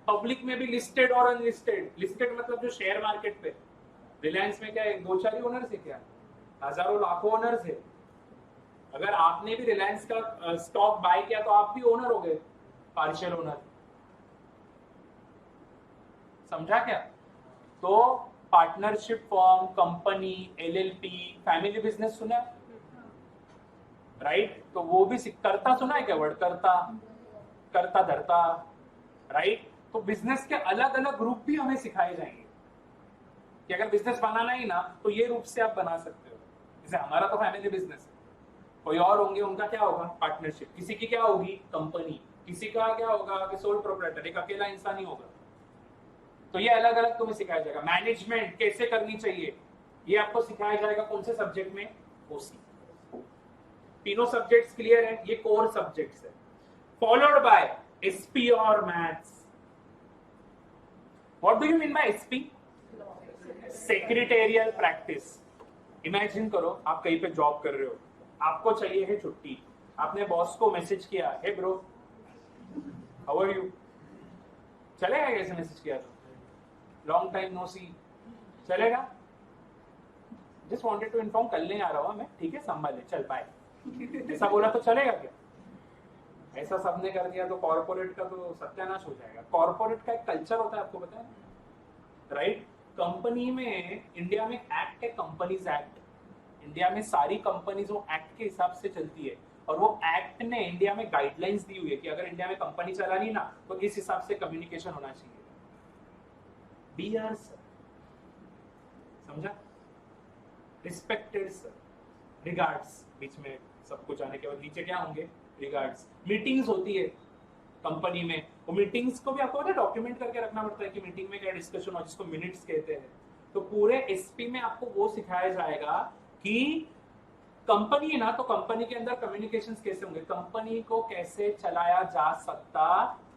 पब्लिक में भी लिस्टेड और अनलिस्टेड। लिस्टेड मतलब जो शेयर मार्केट पे, रिलायंस में क्या है, 2-4 ही ओनर्स है क्या? हजारों लाखों ओनर्स है। अगर आपने भी रिलायंस का स्टॉक बाय किया तो आप भी ओनर हो गए, पार्शियल ओनर, समझा क्या? तो partnership form, company, LLP, family business सुना, राइट? तो वो भी करता सुना है क्या वर्ड? करता धरता, राइट? तो बिजनेस के अलग अलग रूप भी हमें सिखाए जाएंगे कि अगर बिजनेस बनाना ही ना, तो ये रूप से आप बना सकते हो। जैसे हमारा तो फैमिली बिजनेस है, कोई और होंगे उनका क्या होगा? पार्टनरशिप। किसी की क्या होगी? कंपनी। किसी का क्या होगा कि सोल प्रोप्राइटर, एक अकेला इंसान ही होगा। तो ये अलग अलग तुम्हें सिखाया जाएगा। मैनेजमेंट कैसे करनी चाहिए ये आपको सिखाया जाएगा, कौन से सब्जेक्ट में? ओसी। तीनों सब्जेक्ट्स क्लियर है, ये कोर सब्जेक्ट्स है, फॉलोड बाय एसपी और maths. What do you mean bye SP? Secretarial practice. Imagine करो आप कहीं पे जॉब कर रहे हो, आपको चाहिए है छुट्टी, आपने बॉस को मैसेज किया, hey bro how are you, चलेगा? कैसे मैसेज किया तो, लॉन्ग टाइम नो सी, चलेगा? जस्ट वांटेड टू इन्फॉर्म, कल नहीं आ रहा हूँ मैं, ठीक है, संभाले, चल बाय, ऐसा बोला तो चलेगा क्या? ऐसा सबने कर दिया तो कॉर्पोरेट का तो सत्यानाश हो जाएगा। कॉर्पोरेट का एक कल्चर होता है, आपको पता है, राइट? कंपनी में, इंडिया में एक्ट है, कंपनीज एक्ट। इंडिया में सारी कंपनीज वो एक्ट के हिसाब से चलती है, और वो एक्ट ने इंडिया में गाइडलाइंस दी हुई है कि अगर इंडिया में कंपनी चलानी ना, तो इस हिसाब से कम्युनिकेशन होना चाहिए। डियर सर, समझा? रिस्पेक्टेड सर, रिगार्ड्स, बीच में सब कुछ आने के बाद नीचे क्या होंगे? रिगार्ड्स। मीटिंग्स होती है कंपनी में, वो मीटिंग्स को भी आपको पता है डॉक्यूमेंट करके रखना पड़ता है कि मीटिंग में क्या डिस्कशन हो, जिसको मिनट्स कहते हैं। तो पूरे एसपी में आपको वो सिखाया जाएगा कि कंपनी है ना, तो कंपनी के अंदर कम्युनिकेशन कैसे होंगे, कंपनी को कैसे चलाया जा सकता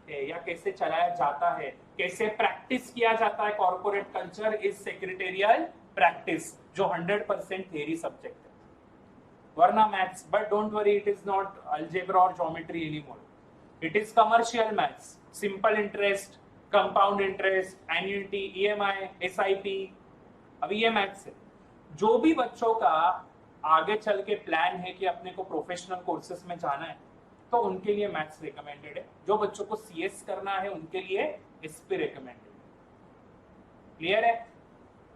है या कैसे चलाया जाता है, कैसे प्रैक्टिस किया जाता है corporate culture is secretarial practice, जो 100% थियरी सब्जेक्ट है, वरना maths. But don't worry, it is not algebra और geometry anymore, it is commercial maths, simple interest, compound interest, annuity, EMI, SIP. अभी ये मैथ्स है. जो भी बच्चों का आगे चल के प्लान है कि अपने को प्रोफेशनल कोर्सेज में जाना है, तो उनके लिए मैथ्स रिकमेंडेड है. जो बच्चों को सीएस करना है उनके लिए एसपी रिकमेंडेड है. क्लियर है?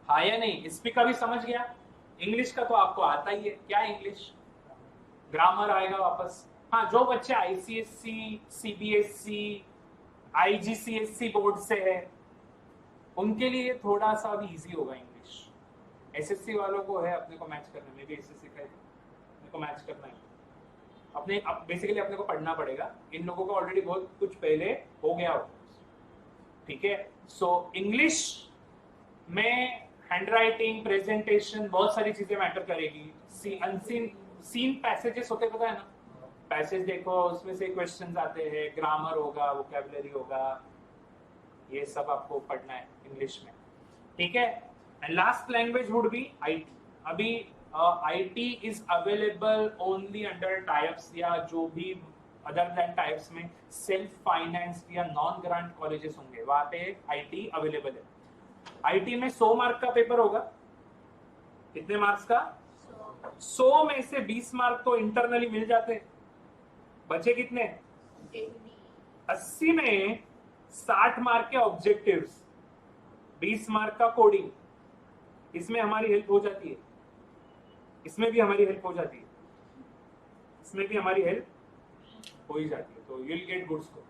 हाँ या नहीं? एसपी का भी समझ गया. इंग्लिश का तो आपको आता ही है. क्या इंग्लिश? ग्रामर आएगा वापस. हाँ, जो बच्चे आईसीएससी, सीबीएसई, आईजीसीएससी बोर्ड से है, उनके लिए थोड़ा सा भी इजी होगा इंग्लिश. एसएससी वालों को है अपने को मैच करने में, भी एसएससी का है, अपने को मैच करना है. अपने बेसिकली अपने को पढ़ना पड़ेगा. इन लोगों को ऑलरेडी बहुत कुछ पहले हो गया हो. ठीक है. सो इंग्लिश में हैंड राइटिंग, प्रेजेंटेशन, बहुत सारी चीजें मैटर करेगी. सीन पैसेजेस होते, पता है ना, पैसेज देखो, उसमें से क्वेश्चंस आते हैं, ग्रामर होगा, वोकैबुलरी होगा, ये सब आपको पढ़ना है इंग्लिश में. ठीक है. And last language would be IT. अभी IT is available only under types या जो भी अदर देन टाइप्स में सेल्फ फाइनेंस या नॉन ग्रांट कॉलेजेस होंगे, वहां पे आईटी अवेलेबल है. आईटी में 100 मार्क का पेपर होगा. कितने मार्क्स का? 100 में से 20 मार्क तो इंटरनली मिल जाते हैं. बचे कितने? 80 में 60 मार्क के ऑब्जेक्टिव्स, 20 मार्क का कोडिंग. इसमें हमारी हेल्प हो जाती है, इसमें भी हमारी हेल्प हो जाती है, इसमें भी हमारी हेल्प हो ही जाती है. तो you will get good score.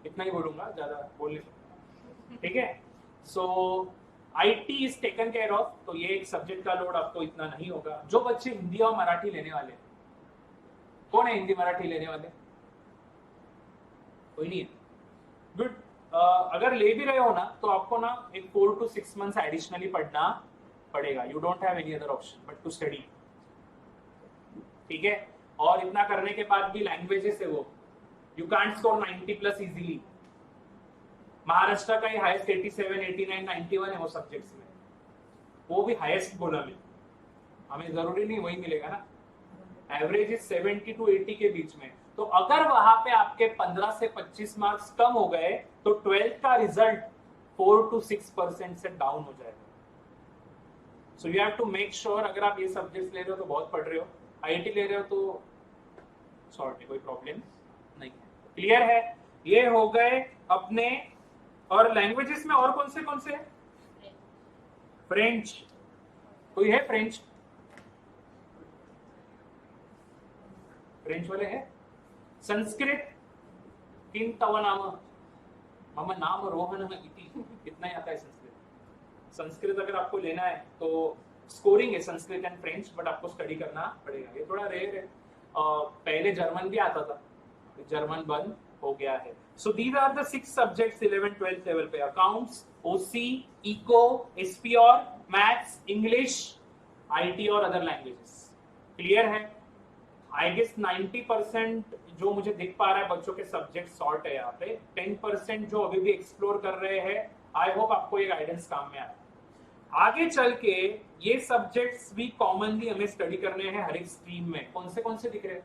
इतना ही बोलूंगा, ज्यादा बोल नहीं सकता. ठीक है. So IT is taken care of. तो ये एक सब्जेक्ट का लोड आपको इतना नहीं होगा. जो बच्चे हिंदी और मराठी लेने वाले, कौन है हिंदी मराठी लेने वाले? कोई नहीं है. गुड. अगर ले भी रहे हो ना, तो आपको ना एक 4 to 6 months एडिशनली पढ़ना पड़ेगा. You don't have any other option but to study. ठीक है. और इतना करने के बाद भी लैंग्वेजेस है वो, you can't score 90+ easily. Maharashtra का ही हाईएस्ट 87, 89, 91 है वो सब्जेक्ट्स में. वो भी हाईएस्ट बोला मैं. हमें जरूरी नहीं वही मिलेगा ना. एवरेज इज 70 to 80 के बीच में. तो अगर वहां पे आपके 15 से 25 मार्क्स कम हो गए, तो 12th का रिजल्ट 4 to 6% से डाउन हो जाएगा. So you have to make sure, अगर आप ये सब्जेक्ट्स ले रहे हो तो बहुत पढ़ रहे हो, आईटी ले रहे हो तो सॉर्ट है, कोई प्रॉब्लम नहीं. क्लियर है? ये हो गए अपने. और लैंग्वेजेस में और कौन से? फ्रेंच. कोई है फ्रेंच? फ्रेंच वाले हैं? संस्कृत. किन तव नाम मम नाम रोहन इति. इतना ही आता है संस्कृत. संस्कृत अगर आपको लेना है तो स्कोरिंग है संस्कृत एंड फ्रेंच, बट आपको स्टडी करना पड़ेगा. ये थोड़ा रेयर है. पहले जर्मन भी आता था, जर्मन बंद हो गया है. So these are the 6 subjects 11th 12th level पे. अकाउंट्स, ओसी, इको, एसपी और मैथ्स, इंग्लिश, आईटी और अदर लैंग्वेजेस. क्लियर है? आई गेस 90% जो मुझे दिख पा रहा है बच्चों के सब्जेक्ट सॉर्ट है यहाँ पे. 10% जो अभी भी एक्सप्लोर कर रहे हैं, आई होप आपको ये गाइडेंस काम में आए. आगे चल के ये सब्जेक्ट्स भी कॉमनली हमें स्टडी करने हैं हर एक स्ट्रीम में. कौन से दिख रहे हैं?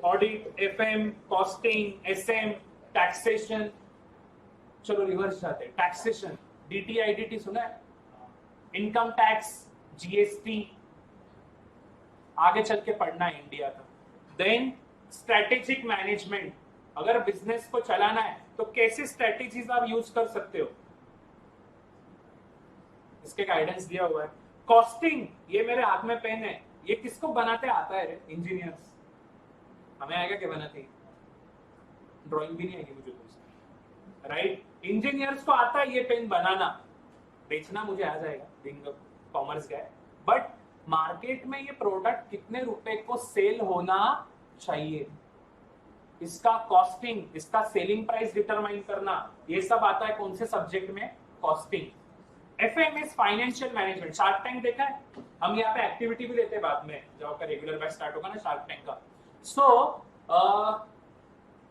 Audit, FM, costing, SM, taxation. चलो रिवर्स जाते हैं. टैक्सेशन, डीटीआईडीटी सुना है? Income tax, GST. आगे चल के पढ़ना है इंडिया का. Then strategic management. अगर बिजनेस को चलाना है तो कैसे स्ट्रेटेजीज आप यूज कर सकते हो, इसके गाइडेंस दिया हुआ है. कॉस्टिंग, ये मेरे हाथ में पेन है, ये किसको बनाते आता है रे? इंजीनियर्स. हमें आएगा क्या बनाते? ड्राइंग भी नहीं आएगी मुझे तो. राइट. इंजीनियर्स को आता है ये पेन बनाना. बेचना मुझे आ जाएगा, बिंग कॉमर्स का है. बट मार्केट में ये प्रोडक्ट कितने रुपए को सेल होना चाहिए, इसका कॉस्टिंग, इसका सेलिंग प्राइस डिटरमाइन करना, ये सब आता है कौन से सब्जेक्ट में? Costing. FM is financial management. Shark tank देखा है? हम यहाँ पे एक्टिविटी भी लेते हैं बाद में, जब आपका रेगुलर बैच स्टार्ट होगा ना शार्क टैंक का। सो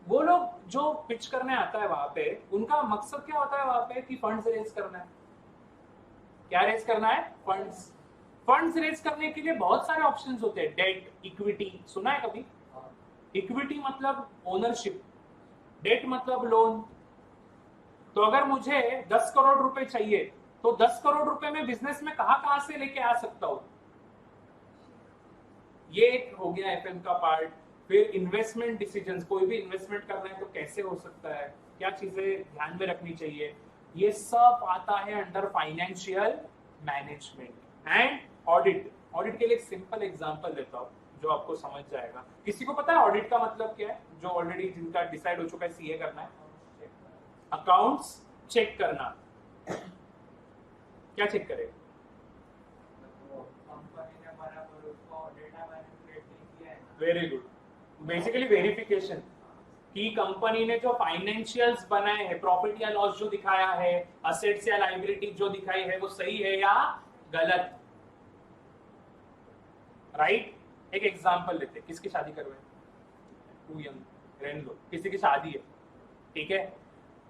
वो लोग जो पिच करने आता है वहां पे, उनका मकसद क्या होता है वहां पे कि फंड्स रेज करना है। क्या रेज करना है? फंड्स। फंड्स रेज करने के लिए बहुत सारे ऑप्शंस होते हैं। डेट, इक्विटी, सुना है कभी? इक्विटी मतलब ओनरशिप, डेट मतलब लोन। तो अगर मुझे 10 करोड़ रुपए चाहिए तो 10 करोड़ रुपए में बिजनेस में कहां से लेके आ सकता हूं? ये एक हो गया एफएम का पार्ट। फिर इन्वेस्टमेंट डिसीजंस, कोई भी इन्वेस्टमेंट करना है तो कैसे हो सकता है, क्या चीजें ध्यान में रखनी चाहिए, ये सब आता है under financial management and audit. Audit के लिए एक सिंपल एग्जांपल देता हूं जो आपको समझ जाएगा। किसी को पता है ऑडिट का मतलब क्या है? जो ऑलरेडी जिनका डिसाइड हो चुका है सीए करना है, अकाउंट्स चेक करना। क्या चेक करेगा? वेरी गुड, बेसिकली वेरिफिकेशन कि कंपनी ने जो फाइनेंशियल्स बनाए हैं, प्रॉफिट या लॉस जो दिखाया है, असेट्स या लायबिलिटी जो दिखाई है, वो सही है या गलत। राइट? एक एग्जांपल लेते हैं, किसकी शादी करवाए? टू यंग, रहने दो, किसी की शादी है, ठीक है,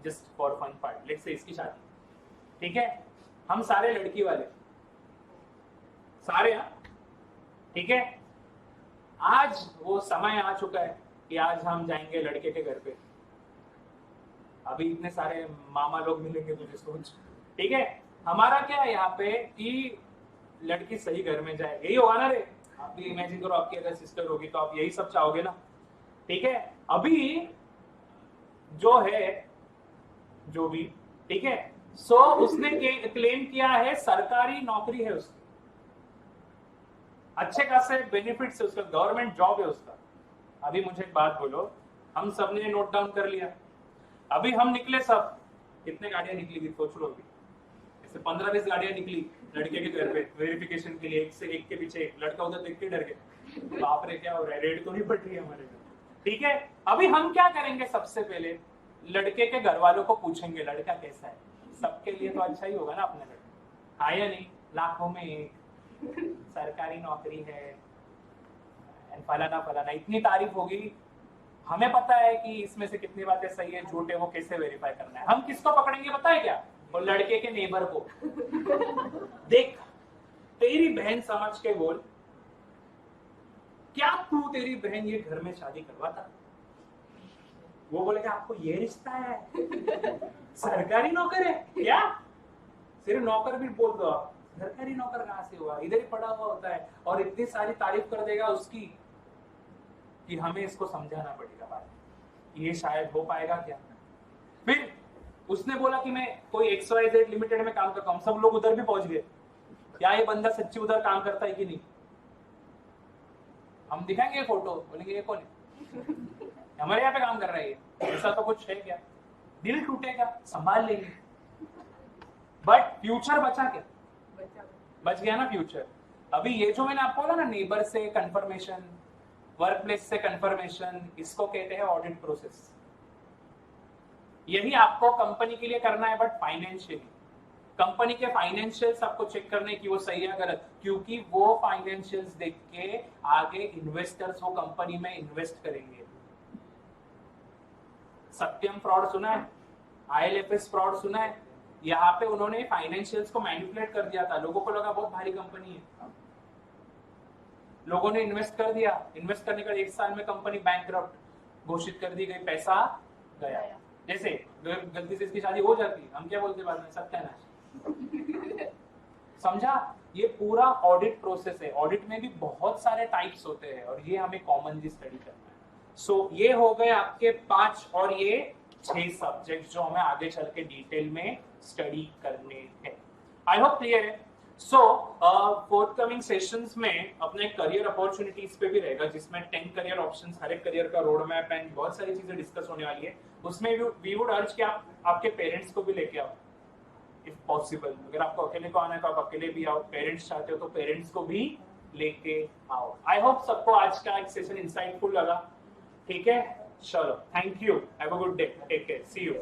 just for fun part, let's say इसकी शादी, ठीक है, हम सारे लड़की वाले, सारे, हाँ, ठीक है। आज वो समय आ चुका है कि आज हम जाएंगे लड़के के घर पे। अभी इतने सारे मामा लोग मिलेंगे, तुझे सोच, ठीक है। हमारा क्या है यहाँ पे कि लड़की सही घर में जाए, यही होगा ना रे? आप भी इमेजिन करो, आपकी अगर सिस्टर होगी तो आप यही सब चाहोगे ना, ठीक है। अभी जो है, जो भी, ठीक है, सो उसने क्लेम किया है सरकारी नौकरी है उसकी, अच्छे खासे बेनिफिट्स है उसका, गवर्नमेंट जॉब है उसका। अभी मुझे एक बात बोलो, हम सब ने नोट डाउन कर लिया, अभी हम निकले सब, कितने गाड़ियां निकली सोच लो, अभी ऐसे 15-20 गाड़ियां निकली लड़के के घर पे वेरिफिकेशन के लिए, एक से एक के पीछे एक। लड़का उधर देख के डर गया, बाप रे क्या हो रहा है, रेड तो नहीं पड़ रही है हमारे घर, ठीक है। अभी हम क्या करेंगे? सबसे पहले लड़के के घर वालों को पूछेंगे लड़का कैसा है। सबके लिए तो अच्छा ही होगा ना अपने लड़का, हाँ या नहीं? लाखों में एक, सरकारी नौकरी है, फलाना फलाना, इतनी तारीफ होगी। हमें पता है कि इसमें से कितनी बातें सही है, झूठ है, वो कैसे वेरीफाई करना है। हम किसको पकड़ेंगे पता है क्या? वो लड़के के नेबर को। देख, तेरी बहन समझ के बोल, क्या तू तेरी बहन ये घर में शादी करवाता? वो बोलेगा आपको ये रिश्ता है, सरकारी नौकर है क्या? सिर्फ नौकर भी बोल दो आप, सरकारी नौकर कहां से हुआ, इधर ही पड़ा हुआ होता है। और इतनी सारी तारीफ कर देगा उसकी कि हमें इसको समझाना पड़ेगा बात, ये शायद हो पाएगा क्या। फिर उसने बोला कि मैं कोई XYZ लिमिटेड में काम करता हूँ, सब लोग उधर भी पहुंच गए, क्या ये बंदा सच्ची उधर काम करता है कि नहीं? हम दिखाएंगे फोटो, बोलेंगे ये कौन है, हमारे यहाँ पे काम कर रहा है, ऐसा तो कुछ है क्या? दिल टूटेगा, संभाल लेंगे, बट फ्यूचर बचा क्या? बच गया ना फ्यूचर। अभी ये जो मैंने आपको बोला ना, नेबर से कंफर्मेशन, वर्क प्लेस से कंफर्मेशन, इसको कहते हैं ऑडिट प्रोसेस। यही आपको कंपनी के लिए करना है, बट फाइनेंशियली। कंपनी के फाइनेंशियल्स आपको चेक करने की वो सही है गलत, क्योंकि वो फाइनेंशियल्स देख के आगे इन्वेस्टर्स वो कंपनी में इन्वेस्ट करेंगे। सत्यम फ्रॉड सुना है? IL&FS फ्रॉड सुना है? यहाँ पे उन्होंने फाइनेंशियल्स को मैनिपुलेट कर दिया था, लोगों को लगा बहुत भारी कंपनी है, लोगों ने इन्वेस्ट कर दिया, इन्वेस्ट करने का 1 साल में कंपनी बैंकरप्ट घोषित कर दी गई, पैसा गया। जैसे गलती से इसकी शादी हो जाती, हम क्या बोलते बाद में? सत्यानाश। समझा? ये पूरा ऑडिट प्रोसेस है। ऑडिट में भी बहुत सारे टाइप्स होते हैं और ये हमें कॉमनली स्टडी करना है। सो ये हो गए आपके 5 और ये 6 सब्जेक्ट जो हमें आगे चल के डिटेल में स्टडी करने हैं। आई होप क्लियर है। सो फोर्थकमिंग सेशंस में अपने करियर अपॉर्चुनिटीज पे भी रहेगा, जिसमें 10 करियर ऑप्शंस, हर एक करियर का रोड मैप एंड बहुत सारी चीजें डिस्कस होने वाली है। उसमें वी वुड अर्ज कि आप आपके पेरेंट्स को भी लेके आओ इफ पॉसिबल। अगर आपको अकेले को आना है तो आप अकेले भी आओ, पेरेंट्स चाहते हो तो पेरेंट्स को भी लेके आओ। आई होप सबको आज का एक सेशन इंसाइटफुल लगा। ठीक है, चलो, thank you, have a good day, take care, see you.